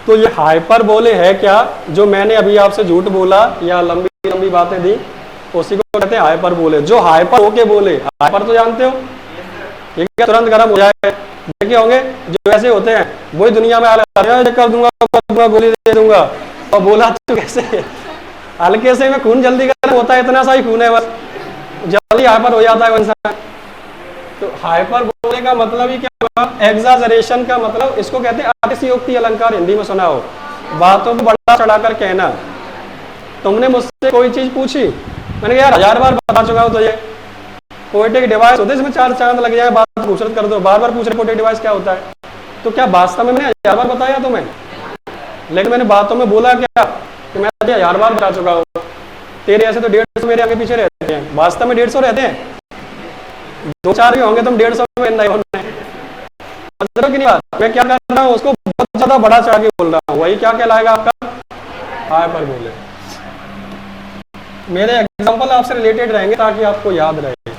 Speaker 1: तो ये हाइपरबोले है क्या? जो मैंने अभी आपसे झूठ बोला या लंबी लंबी बातें दी, उसी को कहते हैं हाइपरबोले। जो हाइपर होके बोले, हाइपर तो जानते हो, ठीक है, तुरंत गर्म हो जाए, देखे होंगे जो ऐसे होते हैं, वही दुनिया में कर दूंगा, गोली दे दूंगा, और बोला तो कैसे हल्के से में खून जल्दी गर्म होता है, इतना सा ही खून है बस, जल्दी हाइपर हो जाता है इंसान। तो हाइपर बोलने का मतलब ही क्या हुआ? एग्जाजरेशन का मतलब इसको कहते हैं अतिशयोक्ति अलंकार, हिंदी में सुना हो, बातों को बढ़ा चढ़ाकर कहना। तुमने मुझसे कोई चीज पूछी, मैंने कहा यार 1000 बार बता चुका हूं, तो ये पोएटिक डिवाइस होते इसमें 4 चांद लग जाए, बात खूबसूरत कर दो, बार बार पूछ रहे पोएटिक डिवाइस क्या होता है। तो क्या वास्तव में मैंने 1000 बार बताया तुम्हें? लेकिन मैंने बातों में बोला क्या कि मैं 1000 बार बता चुका हूँ। तेरे ऐसे तो 150 मेरे आगे पीछे रहते हैं, वास्तव में 150 रहते हैं, 2-4 भी होंगे, तुम 150 में नहीं होने। कि नहीं बात? मैं क्या कर रहा हूँ, उसको बहुत ज्यादा बड़ा चढ़ा के बोल रहा हूँ, वही क्या कहलाएगा आपका? हाइपरबोले। मेरे एग्जांपल आपसे रिलेटेड रहेंगे ताकि आपको याद रहे।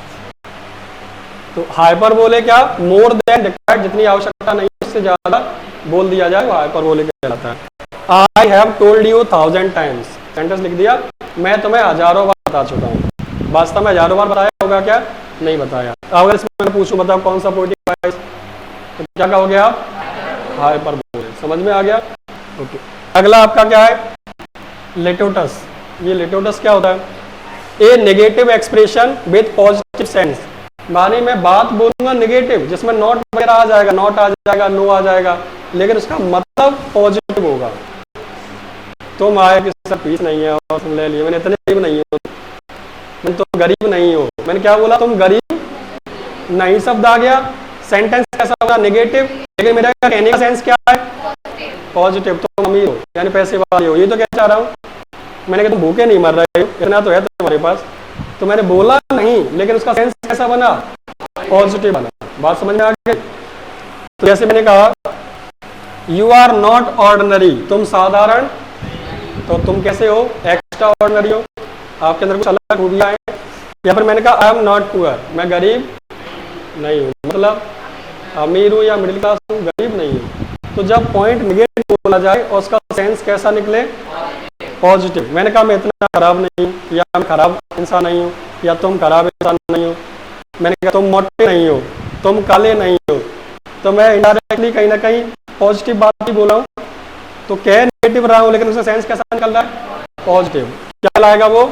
Speaker 1: तो हाइपरबोले क्या? मोर देन रिक्वायर्ड, जितनी आवश्यकता नहीं उससे ज्यादा बोल दिया जाए, वो हाइपरबोले कहलाता है। I have told you 1000 times, sentence लिख दिया, मैं तुम्हें 1000 बार बता चुका हूँ। वास्तव में 1000 बार बताया होगा क्या? नहीं बताया। अगर इसमें मैं पूछूं बताओ कौन सा पोएटिक डिवाइस, तो क्या कहोगे आप? हाइपरबोले। समझ में आ गया? ओके। अगला आपका क्या है? लेटोटस। ये लेटोटस क्या होता है? A negative expression with positive sense, माने मैं बात बोलूंगा नेगेटिव, जिसमें नॉट वगैरह आ जाएगा, नॉट आ जाएगा, नो आ जाएगा, लेकिन उसका मतलब पॉजिटिव होगा। तुम आए कि सर फीस नहीं है और तुम ले लिए, मैंने इतने गरीब नहीं हो, मैं तो गरीब नहीं हो, मैंने क्या बोला? तुम गरीब नहीं शब्द आ गया, सेंटेंस कैसा होगा? नेगेटिव, लेकिन मेरा कहने का सेंस क्या है? पॉजिटिव। तुम अमीर हो यानी पैसे वाले हो, ये तो क्या चाह रहा हूँ मैंने, तुम भूखे नहीं मर रहे हो, इतना तो है तुम्हारे पास। तो मैंने बोला नहीं, लेकिन उसका सेंस कैसा बना? पॉजिटिव बना। बात समझ में आ गई? तो जैसे मैंने कहा यू आर नॉट ऑर्डिनरी, तुम साधारण, तो तुम कैसे हो? एक्स्ट्रा ऑर्डिनरी हो, आपके अंदर कुछ अलग खूबियां हैं। या फिर मैंने कहा आई एम नॉट पुअर, मैं गरीब नहीं हूँ, मतलब अमीर हूँ या मिडिल क्लास हूँ, गरीब नहीं हूँ। तो जब पॉइंट निगेटिव बोला जाए और उसका सेंस कैसा निकले? पॉजिटिव। मैंने कहा मैं इतना खराब नहीं हूँ, या मैं खराब इंसान नहीं हूँ, या तुम खराब इंसान नहीं हो। मैंने कहा तुम मोटे नहीं हो, तुम काले नहीं हो, तो मैं इनडायरेक्टली कहीं ना कहीं पॉजिटिव बात ही बोला हूँ। तो कह नेगेटिव रहा हूँ, लेकिन उसका सेंस कैसा निकल रहा है? पॉजिटिव। क्या लाएगा वो?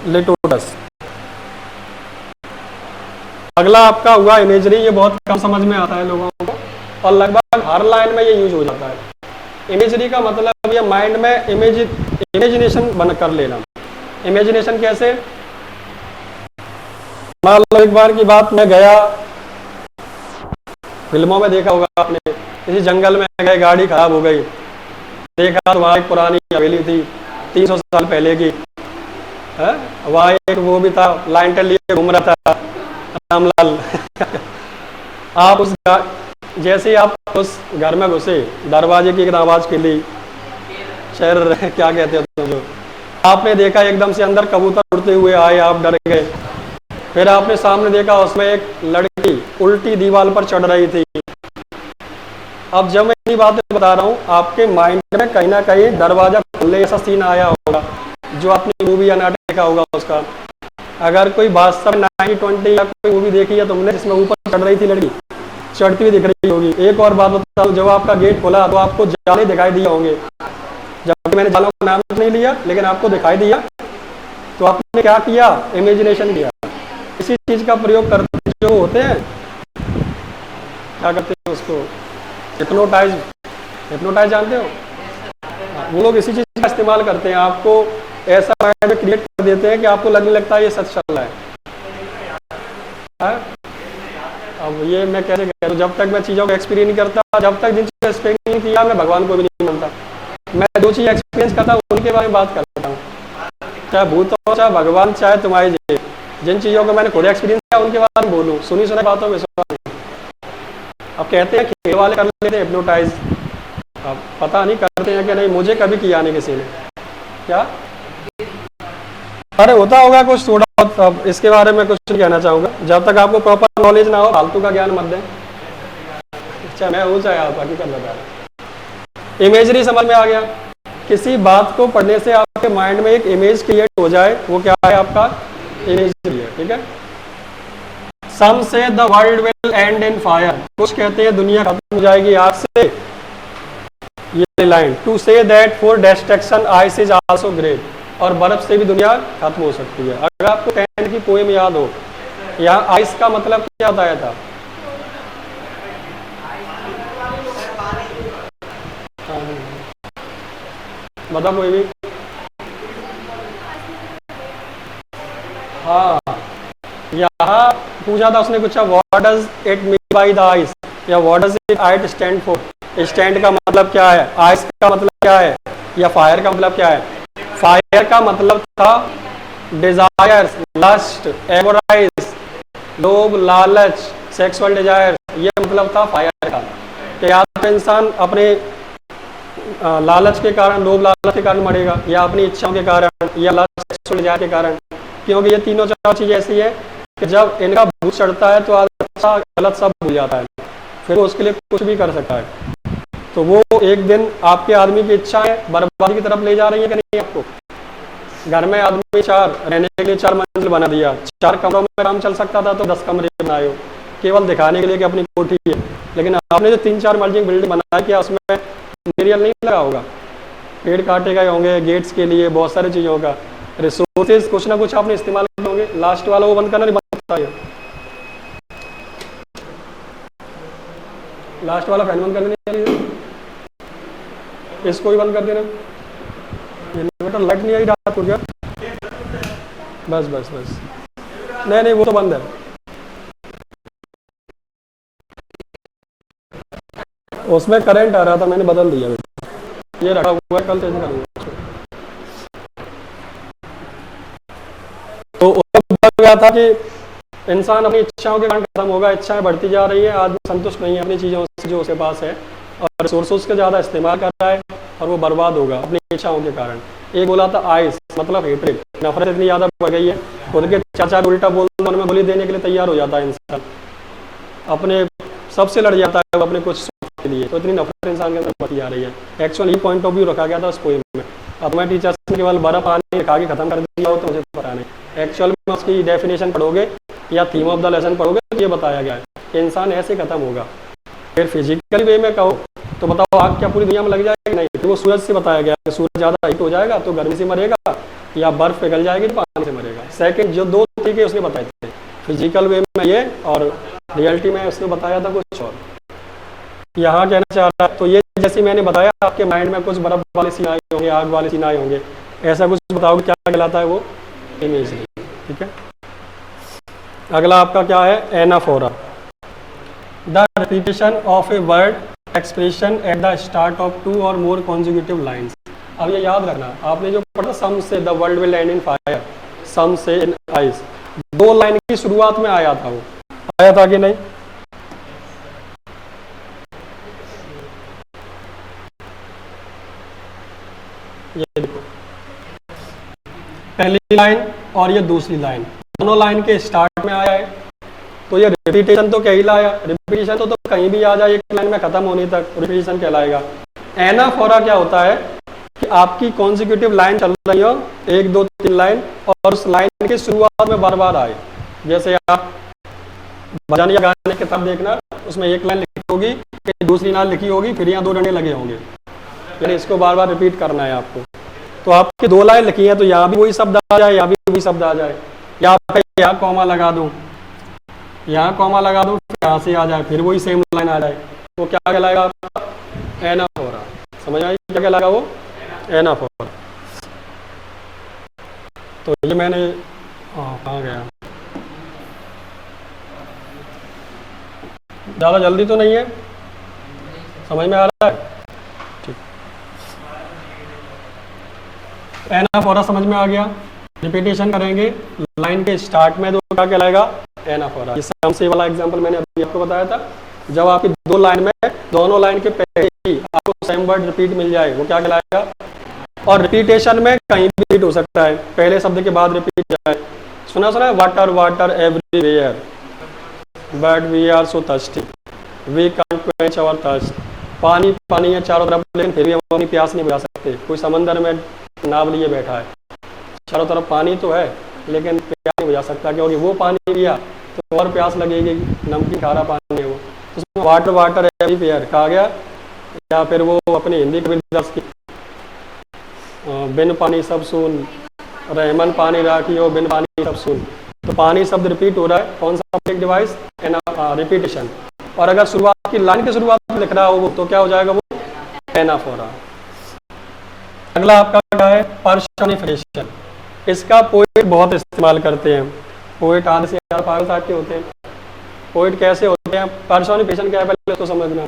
Speaker 1: लेटोटस। अगला आपका हुआ इमेजरी। ये बहुत कम समझ में आता है लोगों को, और लगभग हर लाइन में ये यूज हो जाता है। इमेजरी का मतलब ये माइंड में इमेजिनेशन बन कर लेना। इमेजिनेशन कैसे? मान लो एक बार की बात, मैं गया, फिल्मों में देखा होगा आपने, किसी जंगल में गए, गाड़ी खराब हो गई, देखा तो वहाँ एक पुरानी हवेली थी 300 साल पहले की, है वहाँ एक वो भी था, लाइटर लिए घूम रहा था रामलाल। आप जैसे ही आप उस घर में घुसे, दरवाजे की एक आवाज खुली, शहर क्या कहते हो तुम, जो आपने देखा एकदम से अंदर कबूतर उड़ते हुए आए, आप डर गए। फिर आपने सामने देखा उसमें एक लड़की उल्टी दीवार पर चढ़ रही थी। अब जब मैं इतनी बातें बता रहा हूँ, आपके माइंड में कहीं ना कहीं दरवाजा खुलने जैसा सीन आया होगा, जो आपने मूवी या नाटक देखा होगा उसका। अगर कोई बादशाह 90-20 या कोई मूवी देखी है तुमने जिसमें ऊपर चढ़ रही थी लड़की, चढ़ती हुई दिख रही होगी। एक और बात बता दूं, जब आपका गेट खोला तो आपको जाले दिखाई दिए होंगे। जबकि मैंने जालों का नाम नहीं लिया, लेकिन आपको दिखाई दिया। तो आपने क्या किया? इमेजिनेशन किया। इसी चीज का प्रयोग करते जो होते हैं, क्या करते हैं उसको, हिप्नोटाइज। हिप्नोटाइज जानते हो? वो लोग इसी चीज का इस्तेमाल करते हैं, आपको ऐसा माइंड में क्रिएट कर देते हैं कि आपको लगने लगता है ये सच चल रहा है। अब ये मैं कैसे कह रहा हूँ, जब तक मैं चीज़ों को एक्सपीरियंस नहीं करता, जब तक जिन चीज़ों को एक्सपीरियंस नहीं किया, मैं भगवान को भी नहीं मानता। मैं जो चीज़ एक्सपीरियंस करता हूँ उनके बारे में बात करता हूँ, चाहे भूत हो, चाहे भगवान, चाहे तुम्हारी जी। जिन चीज़ों को मैंने खुद एक्सपीरियंस किया उनके बारे में बोलूँ, सुनी सुनाई बातों में विश्वास नहीं। अब कहते हैं खेल वाले कर लेते हैं हिप्नोटाइज, अब पता नहीं करते हैं कि नहीं, मुझे कभी किया नहीं किसी ने। क्या अरे होता होगा कुछ थोड़ा बहुत, अब इसके बारे में कुछ नहीं कहना चाहूँगा। जब तक आपको प्रॉपर नॉलेज ना हो, फालतू का ज्ञान मत दें, चाहे मैं हूँ चाहे आप, बाकी कर बता रहे। इमेजरी समझ में आ गया? किसी बात को पढ़ने से आपके माइंड में एक इमेज क्रिएट हो जाए, वो क्या है? आपका इमेजरी है। ठीक है। Some say the world will end in fire, कुछ कहते हैं दुनिया खत्म हो जाएगी आग से। ये line, to say that for destruction ice is also great, और बर्फ से भी दुनिया खत्म हो सकती है। अगर आपको कैन की पोएम याद हो, यहाँ आइस का मतलब क्या बताया था? बता कोई भी। हाँ, यहाँ पूछा था उसने कुछ, what does it mean by the ice, या what does it stand for. Stand का मतलब क्या है, आइस का मतलब क्या है, या फायर का मतलब क्या है? फायर का मतलब था डिजायर्स, लस्ट, एवराइज, लोभ, लालच, सेक्सुअल डिजायर। ये मतलब था फायर का, कि या तो इंसान अपने लालच के कारण, लोभ लालच के कारण मरेगा, या अपनी इच्छाओं के कारण, या लस्ट, सेक्सुअल डिजायर के कारण। क्योंकि ये तीनों चार चीजें ऐसी है कि जब इनका भूत चढ़ता है तो अच्छा गलत सब भूल जाता है, फिर वो उसके लिए कुछ भी कर सकता है। तो वो एक दिन आपके आदमी की इच्छा है बर्बादी की तरफ ले जा रही है कि नहीं? आपको घर में आदमी रहने के लिए 4 मंजिल बना दिया, 4 कमरों में काम चल सकता था तो 10 कमरे बनाए हो, केवल दिखाने के लिए कि अपनी कोठी है। लेकिन आपने जो 3-4 मंजिल बिल्डिंग बनाया, क्या उसमें मटेरियल नहीं लगा होगा? पेड़ काटे गए होंगे गेट्स के लिए, बहुत सारी चीज़ों का रिसोर्सेज कुछ ना कुछ आपने इस्तेमाल किए होंगे। लास्ट वाला वो बंद करना नहीं बनता है, लास्ट वाला फैन बंद करने नहीं चाहिए, इसको भी बंद कर देना। इन्वर्टर लाइट नहीं आई रात को क्या? बस बस बस, नहीं नहीं वो तो बंद है। उसमें करंट आ रहा था, मैंने बदल दिया, ये रखा हुआ है, कल चेंज करूंगा। तो बता गया था कि इंसान अपनी इच्छाओं के कारण खत्म होगा, इच्छाएं बढ़ती जा रही है, आदमी संतुष्ट नहीं है अपनी चीज़ों से जो उसके पास है, और रिसोर्सेज का ज़्यादा इस्तेमाल कर रहा है, और वो बर्बाद होगा अपनी इच्छाओं के कारण। एक बोला था आइस, मतलब हेट्रेड, नफरत इतनी ज़्यादा बढ़ गई है, खुद के चाचा उल्टा बोल मन में बोली देने के लिए तैयार हो जाता है इंसान, अपने सबसे लड़ जाता है अपने कुछ के लिए। तो इतनी नफरत इंसान के अंदर बढ़ती जा रही है। एक्चुअल ये पॉइंट ऑफ व्यू रखा गया था उस पोएम में। अब मैं टीचर से केवल बर्फ पानी लिखा के खत्म कर दिया हो तो मुझे पता नहीं, एक्चुअल में उसकी डेफिनेशन पढ़ोगे या थीम ऑफ द लेसन पढ़ोगे तो ये बताया गया है कि इंसान ऐसे खत्म होगा। फिर फिजिकल वे में कहो तो बताओ आग क्या पूरी दुनिया में लग जाएगी? नहीं, तो वो सूरज से बताया गया कि सूरज ज़्यादा हीट हो जाएगा तो गर्मी से मरेगा, या बर्फ पिघल जाएगी तो पानी से मरेगा। सेकंड जो 2 तरीके उसने बताए थे, फिजिकल वे में ये, और रियलिटी में उसने बताया था कुछ और। यहाँ कहना चाह रहा, तो ये जैसे मैंने बताया आपके माइंड में कुछ बर्फ वाले सीन आए होंगे, आग वाले सीन आए होंगे, ऐसा कुछ बताओगे क्या कहलाता है वो? इमेजरी। ठीक है। अगला आपका क्या है? Anaphora, the repetition of a word expression at the start of 2 और मोर कॉन्जिक्यूटिव लाइन्स। अब ये याद रखना, आपने जो पढ़ा some say the world will end in fire, some say in ice, 2 line की शुरुआत में आया था, वो आया था कि नहीं? ये देखो पहली लाइन और ये दूसरी लाइन, दोनों लाइन के स्टार्ट में आया है, तो ये रिपीटेशन तो क्या ही लाया, रिपीटेशन तो कहीं भी आ जाए, एक लाइन में खत्म होने तक रिपीटेशन कहलाएगा। एनाफोरा क्या होता है कि आपकी कॉन्सिक्यूटिव लाइन चल रही हो, 1 2 3 लाइन, और उस लाइन की शुरुआत में बार बार आए। जैसे आप भजन या गाने की किताब देखना, उसमें एक लाइन लिखी होगी, फिर दूसरी लाइन लिखी होगी, फिर यहाँ 2 डंडे लगे होंगे, फिर इसको बार बार रिपीट करना है आपको। तो आपकी 2 लाइन लिखी है, तो यहाँ भी वही शब्द आ जाए, यहाँ भी वही शब्द आ जाए, या यहाँ कॉमा लगा दूँ, यहाँ कॉमा लगा दूँ, फिर यहाँ से आ जाए, फिर वही सेम लाइन आ जाए, वो क्या कहलाएगा आपका? एनाफोरा। समझ आई क्या कहलाएगा वो? एनाफोरा। तो ये मैंने कहाँ गया, ज़्यादा जल्दी तो नहीं है, समझ में आ रहा है? ठीक, एनाफोरा समझ में आ गया। रिपीटेशन करेंगे लाइन के स्टार्ट में, तो क्या कहलाएगा? एनाफोरा। इस सम से वाला एग्जांपल मैंने अभी आपको बताया था, जब आपकी 2 लाइन में दोनों लाइन के पहले ही आपको सेम वर्ड रिपीट मिल जाए, वो क्या कहलाएगा? और रिपीटेशन में कहीं भी रिपीट हो सकता है, पहले शब्द के बाद रिपीट जाए। सुना है water water everywhere, but we are so thirsty, we can't quench our thirst. पानी पानी है चारों तरफ, लेकिन फिर भी हम अपनी प्यास नहीं बुझा सकते। कोई समंदर में नाव लिए बैठा है, चारों तरफ पानी तो है, लेकिन प्यास नहीं बुझा सकता, क्योंकि वो पानी लिया तो और प्यास लगेगी, नमकीन खारा पानी है वो। तो उसमें वाटर वाटर एवरीवेयर कहा गया, या फिर वो अपनी हिंदी कबीरदास की बिन पानी सब सुन, रहमन पानी राखी हो, बिन पानी सब सुन। तो पानी शब्द रिपीट हो रहा है, कौन सा डिवाइस? रिपीटेशन। और अगर शुरुआत की लाइन की शुरुआत में लिख रहा हो तो क्या हो जाएगा वो? एनाफोरा। अगला आपका क्या है? पर्सनिफिकेशन। इसका पोएट बहुत इस्तेमाल करते हैं, पोएट आधे से ज़्यादा पागल टाइप के होते हैं। पोएट कैसे होते हैं? पर्सनिफिकेशन क्या है पहले तो समझना।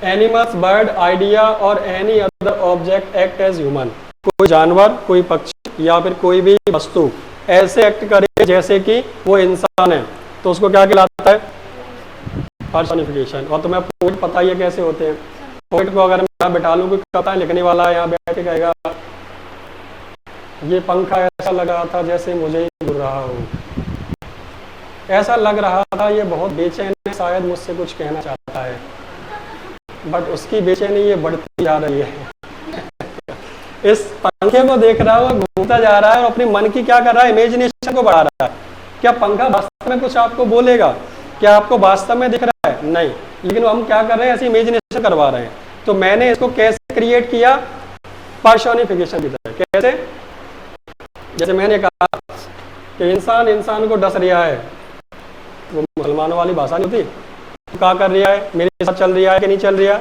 Speaker 1: एनिमल्स, बर्ड, आइडिया और any other object act as human. कोई जानवर, कोई पक्षी या फिर कोई भी वस्तु ऐसे एक्ट करे जैसे कि वो इंसान है, तो उसको क्या कहलाता है? पर्सनिफिकेशन। और तुम्हें पोएट पता ही है कैसे होते हैं। पोएट को अगर मैं यहाँ बैठा लूँ, कोई कविता लिखने वाला है, यहाँ बैठ के कहेगा ये पंखा ऐसा लगा था जैसे मुझे ही घूर रहा हो, ऐसा लग रहा था ये बहुत बेचैन है, शायद मुझसे कुछ कहना चाहता है, बट उसकी बेचैनी ये बढ़ती जा रही है। इस पंखे को देख रहा है, घूमता जा रहा है और अपने मन की क्या कर रहा है? इमेजिनेशन को बढ़ा रहा है। क्या पंखा वास्तव में कुछ आपको बोलेगा? क्या आपको वास्तव में दिख रहा है? नहीं, लेकिन हम क्या कर रहे हैं? ऐसी इमेजिनेशन करवा रहे हैं। तो मैंने इसको कैसे क्रिएट किया? पर्सनिफिकेशन की तरह। कैसे? जैसे मैंने कहा कि इंसान इंसान को डस रहा है, वो मुसलमानों वाली भाषा नहीं होती, तो क्या कर रहा है? मेरे साथ चल रहा है कि नहीं चल रहा?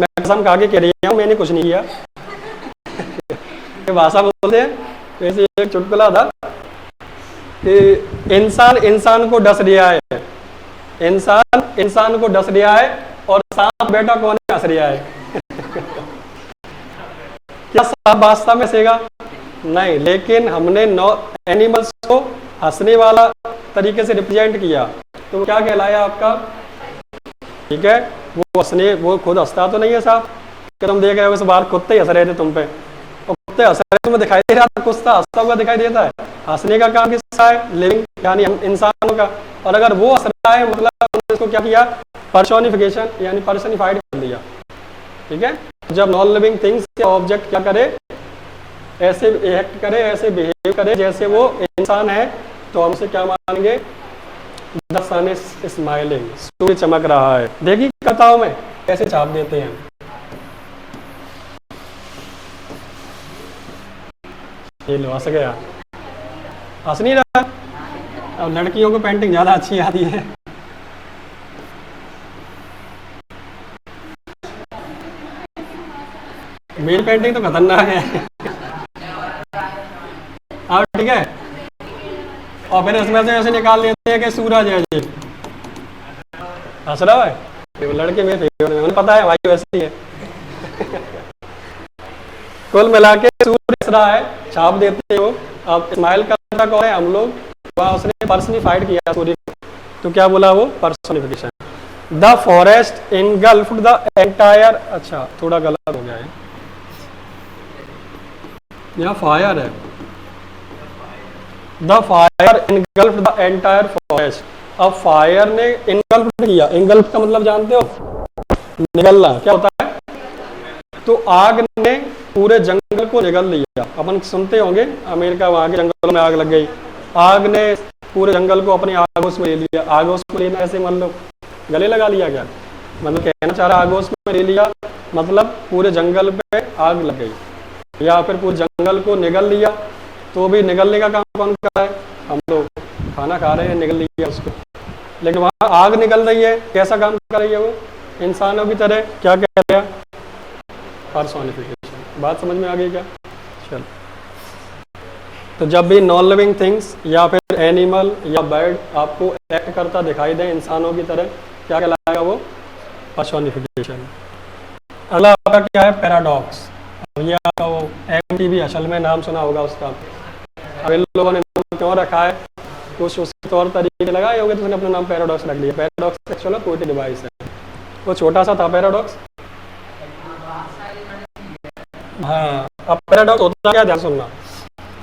Speaker 1: मैं कसम खा के कह रही हूँ मैंने कुछ नहीं किया। भाषा बोलते हैं। वैसे एक चुटकुला था कि इंसान इंसान को डस रहा है, इंसान इंसान को डस रहा है और सांप बेटा कौन हंस रहा है? क्या सांप वास्तव में हंसेगा? नहीं, लेकिन हमने एनिमल्स को हंसने वाला तरीके से रिप्रेजेंट किया, तो क्या कहलाया आपका? ठीक है, वो हंसने, वो खुद हंसता तो नहीं है सांप, कि तुम देख रहे हो बाहर कुत्ते ही हंस रहे थे तुम पे, और कुत्ते हंस रहे तुम्हें दिखाई दे रहा था, कुत्ता हंसता हुआ दिखाई देता है। हंसने का काम किसका है? लिविंग, यानी हम इंसानों का। और अगर वो हंस रहा है, मतलब इसको क्या किया? पर्सोनिफिकेशन, यानी पर्सनिफाइड कर दिया। ठीक है, जब नॉन लिविंग थिंग्स या ऑब्जेक्ट क्या करे? ऐसे एक्ट करे, ऐसे बिहेव करे जैसे वो इंसान है, तो हमसे क्या मानेंगे? द सन इज स्माइलिंग, सूर्य चमक रहा है। देखिए कथाओं में कैसे छाप देते हैं। ये लो हंस गया, हंस नहीं रहा। अब लड़कियों को पेंटिंग ज्यादा अच्छी आती है। मेरी पेंटिंग तो खतरनाक है। हाँ ठीक है, और फिर उसमें से ऐसे निकाल लेते हैं कि सूरज है जी, हंस रहा है। लड़के मेरे फेवरेट में, उन्हें पता है भाई वैसे ही है। कुल मिला के सूर्य हंस रहा है, छाप देते हो अब स्माइल करता कौन है? हम लोग। वहाँ उसने पर्सनिफाइड किया सूर्य को, तो क्या बोला वो? Personification. The forest इनगल्फ्ड the entire, अच्छा थोड़ा गलत हो गया है, यहाँ फायर है। The fire इनगल्फ्ड the entire forest. अब फायर ने इनगल्फ्ड किया, इनगल्फ का मतलब जानते हो? निगलना। क्या होता है? तो आग ने पूरे जंगल को निगल लिया। अपन सुनते होंगे अमेरिका, वहां के जंगलों में आग लग गई, आग ने पूरे जंगल को अपनी आगोश में ले लिया। आगोश में लेना ऐसे मान लो गले लगा लिया क्या? मतलब कहना चाह रहा आगोश में ले लिया मतलब पूरे जंगल पे आग लग गई, या फिर पूरे जंगल को निगल लिया। तो भी निगलने का काम कौन कर रहा है? हम लोग खाना खा रहे हैं, निगल लिया उसको। लेकिन वहाँ आग निकल रही है, कैसा काम कर रही है वो? इंसानों की तरह। क्या कह रहा है? पर्सोनिफिकेशन। बात समझ में आ गई क्या? चल, तो जब भी नॉन लिविंग थिंग्स या फिर एनिमल या बर्ड आपको एक्ट करता दिखाई दे इंसानों की तरह, क्या कहलाएगा वो? पर्सोनिफिकेशन। अगला आपका क्या है? पैराडॉक्स। ये आपका वो MTV असल में नाम सुना होगा उसका। अब इन लोगों ने नाम क्यों रखा है? कुछ उसके तौर तरीके लगाए होंगे तो उसने अपना नाम पैराडॉक्स रख दिया। पैराडॉक्स एक्चुअली पोएटिक डिवाइस है, वो छोटा सा था पैराडॉक्स। हाँ, अब पैराडॉक्स होता क्या? ध्यान सुनना।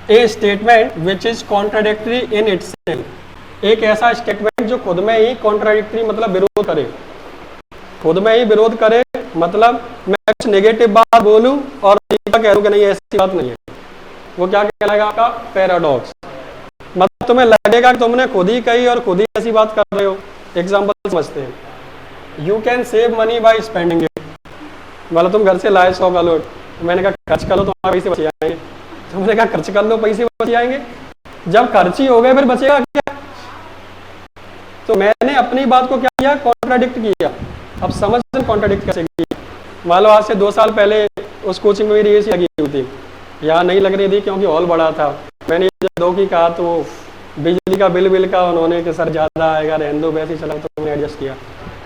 Speaker 1: ए statement which is contradictory in itself. एक ऐसा स्टेटमेंट जो खुद में ही कॉन्ट्राडिक्टरी मतलब विरोध करे, खुद में ही विरोध करे। मतलब मैं कुछ नेगेटिव बात बोलूं और कह दूं कि नहीं ऐसी बात नहीं है, वो क्या कहलाएगा आपका? पैराडॉक्स। मतलब तुम्हें लगेगा कि तुमने खुद ही कही और खुद ही ऐसी बात कर रहे हो। एग्जाम्पल समझते हैं। You can save money by spending it. मतलब तुम घर से लाए 100 का नोट, मैंने कहा खर्च कर लो तुम्हारे पैसे बच जाएंगे। तुमने कहा खर्च कर लो पैसे बच जाएंगे। जब खर्च ही हो गए फिर बचेगा क्या? तो मैंने अपनी बात को क्या किया? कॉन्ट्राडिक्ट किया। अब समझ कॉन्ट्राडिक्ट कैसे किया? मान लो आज से 2 साल पहले उस कोचिंग में मेरी एसी लगी हुई थी, यहाँ नहीं लग रही थी क्योंकि हॉल बड़ा था। मैंने जब 2 की कहा तो वो बिजली का बिल का उन्होंने कि सर ज़्यादा आएगा, रहने दो, वैसे ही चला, तो मैंने एडजस्ट किया।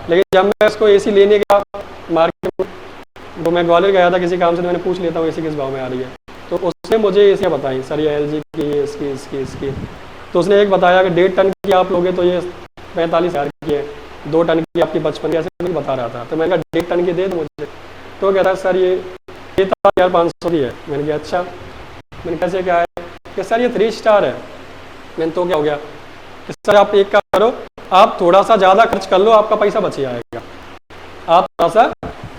Speaker 1: लेकिन जब मैं उसको एसी लेने गया मार्केट में, तो मैं ग्वालियर गया था किसी काम से, तो मैंने पूछ लेता हूँ एसी किस भाव में आ रही है। तो उसने मुझे एसियाँ बताई, सर ये LG की, इसकी। तो उसने एक बताया कि 1.5 टन की आप लोगे तो ये 45,000 की है, 2 टन की आपकी 55 की, ऐसे बता रहा था। तो मैंने कहा 1.5 टन की दे दो मुझे। तो कह रहा सर ये 43,500 की है। मैंने कहा अच्छा। मैंने कैसे क्या है? कि सर ये 3 स्टार है। मैंने तो क्या हो गया कि सर आप एक काम करो, आप थोड़ा सा ज़्यादा खर्च कर लो, आपका पैसा बच जाएगा। आप थोड़ा सा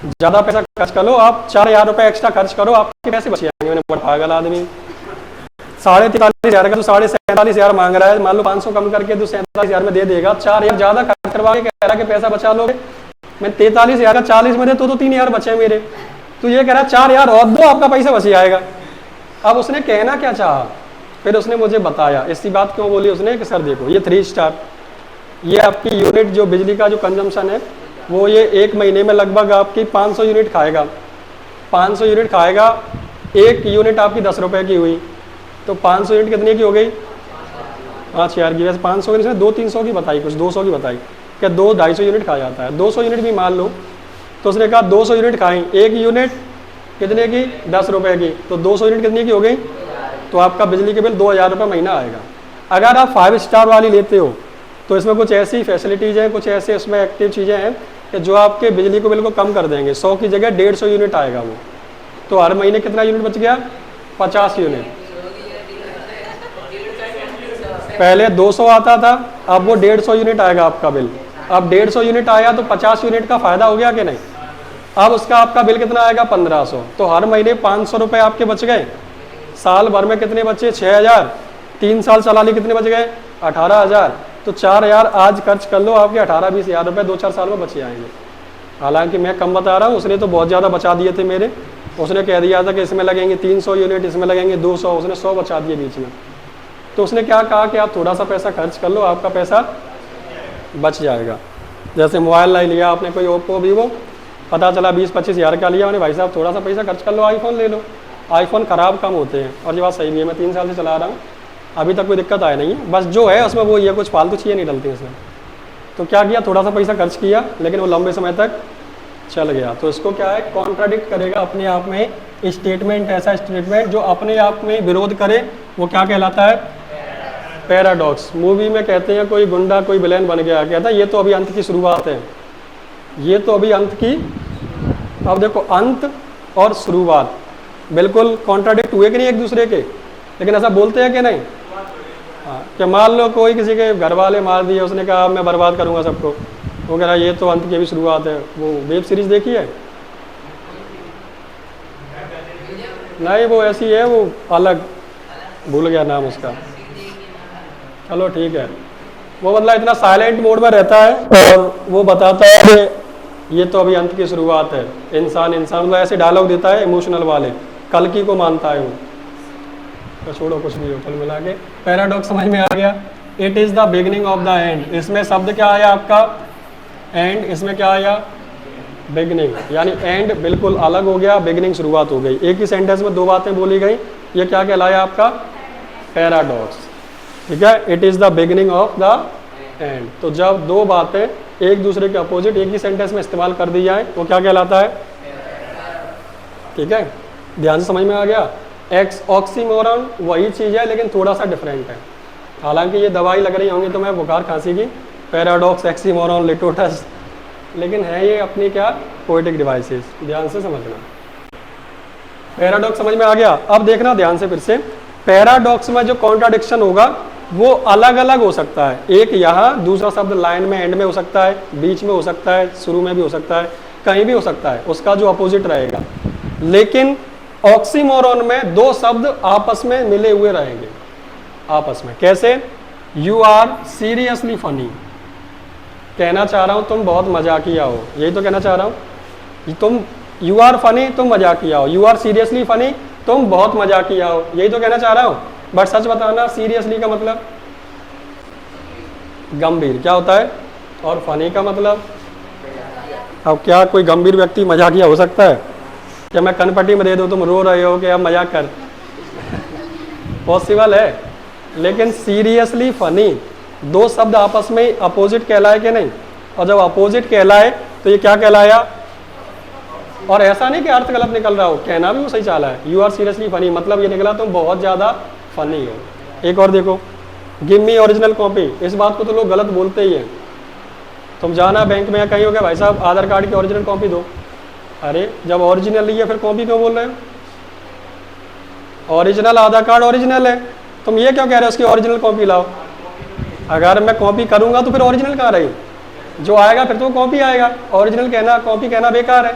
Speaker 1: ज़्यादा पैसा खर्च कर लो, आप 4,000 रुपये एक्स्ट्रा खर्च करो, आपके पैसे बच जाएंगे। मैंने बड़ा पागल आदमी, 43,500 का तो 47,500 मांग रहा है, मान लो 500 कम करके तो 47,000 में दे देगा। 4,000 ज़्यादा खर्च करवा के कह रहा कि पैसा बचा लोगे। मैं 43,000 का 40 में दे तो 3,000 बचे मेरे। तो ये कह रहा 4,000 और दो, आपका पैसा बच जाएगा। अब उसने कहना क्या चाहा? फिर उसने मुझे बताया इसी बात क्यों बोली उसने कि सर देखो ये 3 स्टार, ये आपकी यूनिट जो बिजली का जो कंजम्पशन है वो ये 1 महीने में लगभग आपकी 500 यूनिट खाएगा। 500 यूनिट खाएगा, 1 यूनिट आपकी 10 रुपये की हुई, तो 500 यूनिट कितने की हो गई? 5,000 की। वैसे 500 की 200-300 की बताई, कुछ 200 की बताई क्या 200-250 यूनिट खा जाता है। 200 यूनिट भी मान लो, तो उसने कहा 200 यूनिट खाएं, 1 यूनिट कितने की? 10 रुपये की, तो 200 यूनिट कितने की हो गई? तो आपका बिजली के बिल 2,000 रुपये महीना आएगा। अगर आप 5 स्टार वाली लेते हो तो इसमें कुछ ऐसी फैसिलिटीज़ हैं, कुछ ऐसे इसमें एक्टिव चीज़ें हैं कि जो आपके बिजली को बिल को कम कर देंगे। 100 की जगह 150 यूनिट आएगा वो, तो हर महीने कितना यूनिट बच गया? 50 यूनिट। पहले 200 आता था, अब वो 150 यूनिट आएगा आपका बिल। अब 150 यूनिट आया तो 50 यूनिट का फायदा हो गया कि नहीं? अब उसका आपका बिल कितना आएगा? 1,500। तो हर महीने 500 रुपये आपके बच गए। साल भर में कितने बचे? 6,000। 3 साल चला ली, कितने बच गए? 18,000। तो 4,000 आज खर्च कर लो, आपके 18-20 हज़ार रुपये 2-4 साल में बच जाएंगे। हालांकि मैं कम बता रहा हूँ, उसने तो बहुत ज़्यादा बचा दिए थे मेरे। उसने कह दिया था कि इसमें लगेंगे 300 यूनिट, इसमें लगेंगे 200, उसने 100 बचा दिए बीच में। तो उसने क्या कहा कि आप थोड़ा सा पैसा खर्च कर लो, आपका पैसा बच जाएगा। जैसे मोबाइल नहीं लिया आपने, कोई ओप्पो वीवो, पता चला 20-25 हज़ार का लिया, मैंने भाई साहब थोड़ा सा पैसा खर्च कर लो, आईफोन ले लो। आईफोन ख़राब कम होते हैं, और ये बात सही भी है। मैं 3 साल से चला रहा हूँ, अभी तक कोई दिक्कत आया नहीं है। बस जो है उसमें वो ये कुछ फालतू चीज़ें नहीं डलती इसमें। तो क्या किया? थोड़ा सा पैसा खर्च किया, लेकिन वो लंबे समय तक चल गया। तो इसको क्या है, कॉन्ट्राडिक्ट करेगा अपने आप में स्टेटमेंट, ऐसा स्टेटमेंट जो अपने आप में विरोध करे वो क्या कहलाता है, पैराडॉक्स। मूवी में कहते हैं कोई गुंडा कोई विलेन बन गया, कहता है ये तो अभी अंत की शुरुआत है, ये तो अभी अंत की। अब देखो अंत और शुरुआत बिल्कुल कॉन्ट्राडिक्ट हुए कि नहीं एक दूसरे के, लेकिन ऐसा बोलते हैं कि नहीं। हाँ, कि मान लो कोई किसी के घर वाले मार दिए, उसने कहा मैं बर्बाद करूंगा सबको, वो कह रहा ये तो अंत की भी शुरुआत है। वो वेब सीरीज देखी है? नहीं, वो ऐसी है, वो अलग, भूल गया नाम उसका। चलो ठीक है। वो मतलब इतना साइलेंट मोड में रहता है और वो बताता है कि ये तो अभी अंत की शुरुआत है। इंसान मतलब ऐसे डायलॉग देता है इमोशनल वाले, कल्कि को मानता है वो। तो छोड़ो कुछ भी हो, कुल मिला के पैराडॉक्स समझ में आ गया। It is the beginning of the end. इसमें शब्द क्या आया आपका, एंड। इसमें क्या आया, बिगिनिंग। यानी एंड बिल्कुल अलग हो गया, बिगिनिंग शुरुआत हो गई। एक ही सेंटेंस में दो बातें बोली गई, ये क्या कहलाया आपका, पैराडॉक्स। ठीक है, it is the beginning of the end. तो जब दो बातें एक दूसरे के अपोजिट एक ही सेंटेंस में इस्तेमाल कर दी जाए वो क्या कहलाता है। ठीक है, ध्यान से समझ में आ गया। ऑक्सीमोरॉन वही चीज़ है लेकिन थोड़ा सा डिफरेंट है। हालांकि ये दवाई लग रही होंगी तो मैं बुखार खांसी की, पैराडॉक्स, ऑक्सीमोरॉन, लिटोटस, लेकिन है ये अपनी क्या, पोएटिक डिवाइसेस। ध्यान से समझना। पैराडॉक्स समझ में आ गया। अब देखना ध्यान से फिर से, पैराडॉक्स में जो कॉन्ट्राडिक्शन होगा वो अलग अलग हो सकता है। एक यहाँ, दूसरा शब्द लाइन में एंड में हो सकता है, बीच में हो सकता है, शुरू में भी हो सकता है, कहीं भी हो सकता है, उसका जो अपोजिट रहेगा। लेकिन ऑक्सीमोरॉन में दो शब्द आपस में मिले हुए रहेंगे। आपस में कैसे, यू आर सीरियसली फनी, कहना चाह रहा हूं तुम बहुत मजाकिया हो, यही तो कहना चाह रहा हूं। तुम यू आर फनी, तुम मजाकिया हो, यू आर सीरियसली फनी, तुम बहुत मजाकिया हो, यही तो कहना चाह रहा हूं। बट सच बताना, सीरियसली का मतलब गंभीर क्या होता है, और फनी का मतलब, अब क्या कोई गंभीर व्यक्ति मजाकिया हो सकता है? क्या मैं कनपट्टी में दे दूं तुम रो रहे हो कि अब मजाक कर पॉसिबल है। लेकिन सीरियसली फनी, दो शब्द आपस में अपोजिट कहलाए कि नहीं, और जब अपोजिट कहलाए तो ये क्या कहलाया। और ऐसा नहीं कि अर्थ गलत निकल रहा हो, कहना भी वो सही चाला है। यू आर सीरियसली फनी मतलब ये निकला तुम बहुत ज़्यादा फनी हो। एक और देखो, गिव मी ओरिजिनल कॉपी, इस बात को तो लोग गलत बोलते ही हैं। तुम जाना बैंक में या कहीं हो गया, भाई साहब आधार कार्ड की ओरिजिनल कॉपी दो। अरे जब ओरिजिनल नहीं है फिर कॉपी क्यों बोल रहे हो? ओरिजिनल आधार कार्ड ओरिजिनल है, तुम ये क्यों कह रहे हो उसकी ओरिजिनल कॉपी लाओ? अगर मैं कॉपी करूंगा तो फिर ओरिजिनल कहाँ रही, जो आएगा फिर तो कॉपी आएगा। ओरिजिनल कहना, कॉपी कहना बेकार है,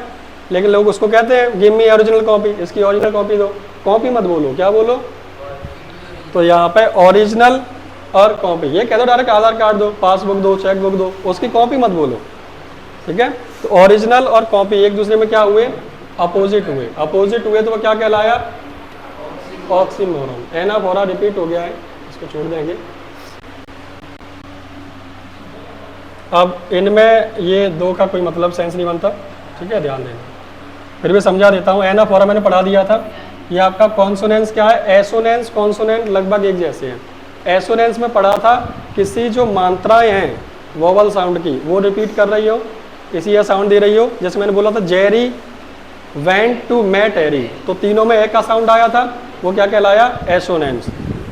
Speaker 1: लेकिन लोग उसको कहते हैं गिव मी ओरिजिनल कॉपी, इसकी ओरिजिनल कॉपी दो। कॉपी मत बोलो, क्या बोलो? तो यहाँ पे ओरिजिनल और कॉपी, ये कह दो डायरेक्ट आधार कार्ड दो, पासबुक दो, चेक बुक दो, उसकी कॉपी मत बोलो। ठीक है, तो ओरिजिनल और कॉपी एक दूसरे में क्या हुए, अपोजिट हुए। अपोजिट हुए तो वो क्या कहलाया, ऑक्सीमोरॉन। एना फोरा रिपीट हो गया है, इसको छोड़ देंगे। अब इनमें ये दो का कोई मतलब सेंस नहीं बनता, ठीक है, ध्यान देना। फिर भी समझा देता हूँ। एना फोरा मैंने पढ़ा दिया था। ये आपका कॉन्सोनेंस क्या है, एसोनेंस कॉन्सोनेंट लगभग एक जैसे हैं। एसोनेंस में पढ़ा था किसी जो मात्राएं हैं वोवल साउंड की वो रिपीट कर रही हो, इसी या साउंड दे रही हो। जैसे मैंने बोला था जेरी वेंट टू मेट एरी, तो तीनों में एक का साउंड आया था, वो क्या कहलाया, एसोनेंस।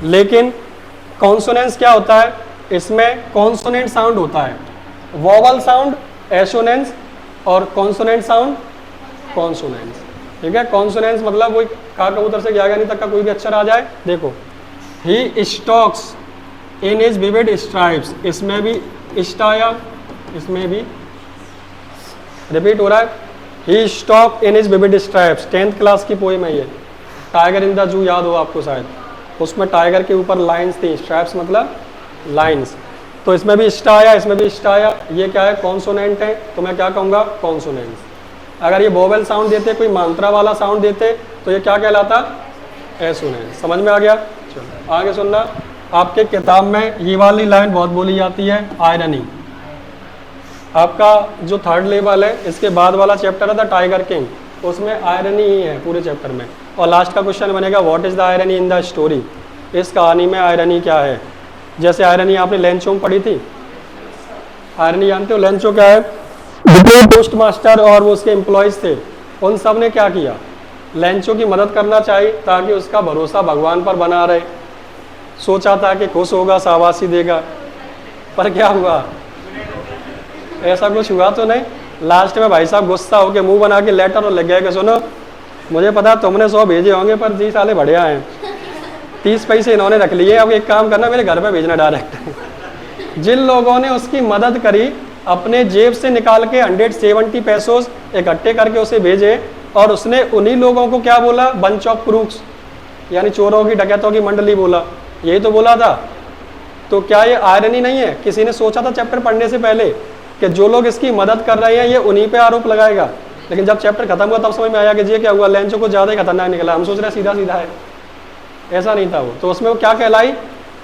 Speaker 1: लेकिन कॉन्सोनेंस क्या होता है, इसमें कॉन्सोनेंट साउंड होता है, वोवल साउंड एसोनेंस और कॉन्सोनेंट साउंड कॉन्सोनेंस। ठीक है, कॉन्सोनेंस मतलब वही का कबूतर से ग्यागानी तक का कोई भी अक्षर आ जाए। देखो, he stalks in his vivid stripes, इसमें भी इस्ट आया, इसमें भी रिपीट हो रहा है। He stalk in his vivid stripes, 10th class की पोएम है ये। टाइगर इन द जू याद हो आपको शायद, उसमें टाइगर के ऊपर लाइंस थी, स्ट्राइप्स मतलब लाइंस। तो इसमें भी इस्ट आया, इसमें भी इस्ट आया। ये क्या है, कॉन्सोनेंट है, तो मैं क्या कहूँगा, कॉन्सोनेंस। अगर ये वोवेल साउंड देते, कोई मात्रा वाला साउंड देते, तो ये क्या कहलाता, एसोनेंस। समझ में आ गया? चलो आगे सुनना। आपके किताब में ये वाली लाइन बहुत बोली जाती है, आयरनी। आपका जो 3rd लेवल है, इसके बाद वाला चैप्टर है द टाइगर किंग, उसमें आयरनी ही है पूरे चैप्टर में। और लास्ट का क्वेश्चन बनेगा what is the irony in the story, इस कहानी में आयरनी क्या है। जैसे आयरनी आपने लेंचो में पढ़ी थी, आयरनी जानते हो लेंचो क्या है? जितने पोस्ट मास्टर और वो उसके एम्प्लॉयज थे उन सब ने क्या किया, लेंचो की मदद करना चाहिए ताकि उसका भरोसा भगवान पर बना रहे। सोचा था कि खुश होगा, शाबाशी देगा, पर क्या हुआ, ऐसा कुछ हुआ तो नहीं। लास्ट में भाई साहब गुस्सा होकर मुंह बना के लेटर और लग गया कि सुनो मुझे पता तुमने 100 भेजे होंगे पर 30 साले बढ़िया हैं, 30 पैसे इन्होंने रख लिए, अब एक काम करना मेरे घर पे भेजना डायरेक्ट। जिन लोगों ने उसकी मदद करी अपने जेब से निकाल के 170 पैसों इकट्ठे करके उसे भेजे, और उसने उन्हीं लोगों को क्या बोला, बंच ऑफ क्रूक्स, यानी चोरों की डकैतों की मंडली बोला, यही तो बोला था। तो क्या ये आयरनी नहीं है? किसी ने सोचा था चैप्टर पढ़ने से पहले कि जो लोग इसकी मदद कर रहे हैं ये उन्हीं पे आरोप लगाएगा, लेकिन जब चैप्टर खत्म हुआ तब समझ में आया कि ये क्या हुआ, लेंचो को ज़्यादा ही खतरनाक निकला, हम सोच रहे सीधा सीधा है, ऐसा नहीं था वो। तो उसमें वो क्या कहलाई,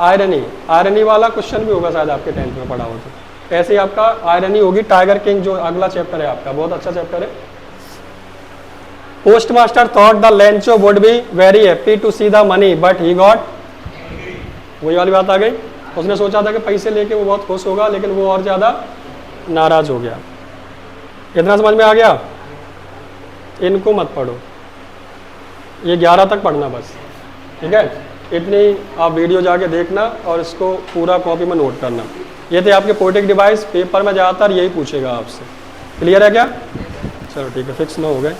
Speaker 1: आयरनी। आयरनी वाला क्वेश्चन भी होगा शायद आपके 10th में पढ़ा हो तो। ऐसे ही आपका आयरनी होगी टाइगर किंग, जो अगला चैप्टर है आपका, बहुत अच्छा चैप्टर है। Postmaster thought the Lencho would be very happy to see the money but he got, वही वाली बात आ गई, उसने सोचा था कि पैसे लेके वो बहुत खुश होगा, लेकिन वो और ज़्यादा नाराज हो गया। इतना समझ में आ गया? इनको मत पढ़ो, ये 11 तक पढ़ना बस, ठीक है। इतनी आप वीडियो जाके देखना और इसको पूरा कॉपी में नोट करना। ये थे आपके पोएटिक डिवाइस, पेपर में ज़्यादातर यही पूछेगा आपसे। क्लियर है क्या? चलो ठीक है, फिक्स 9 हो गए।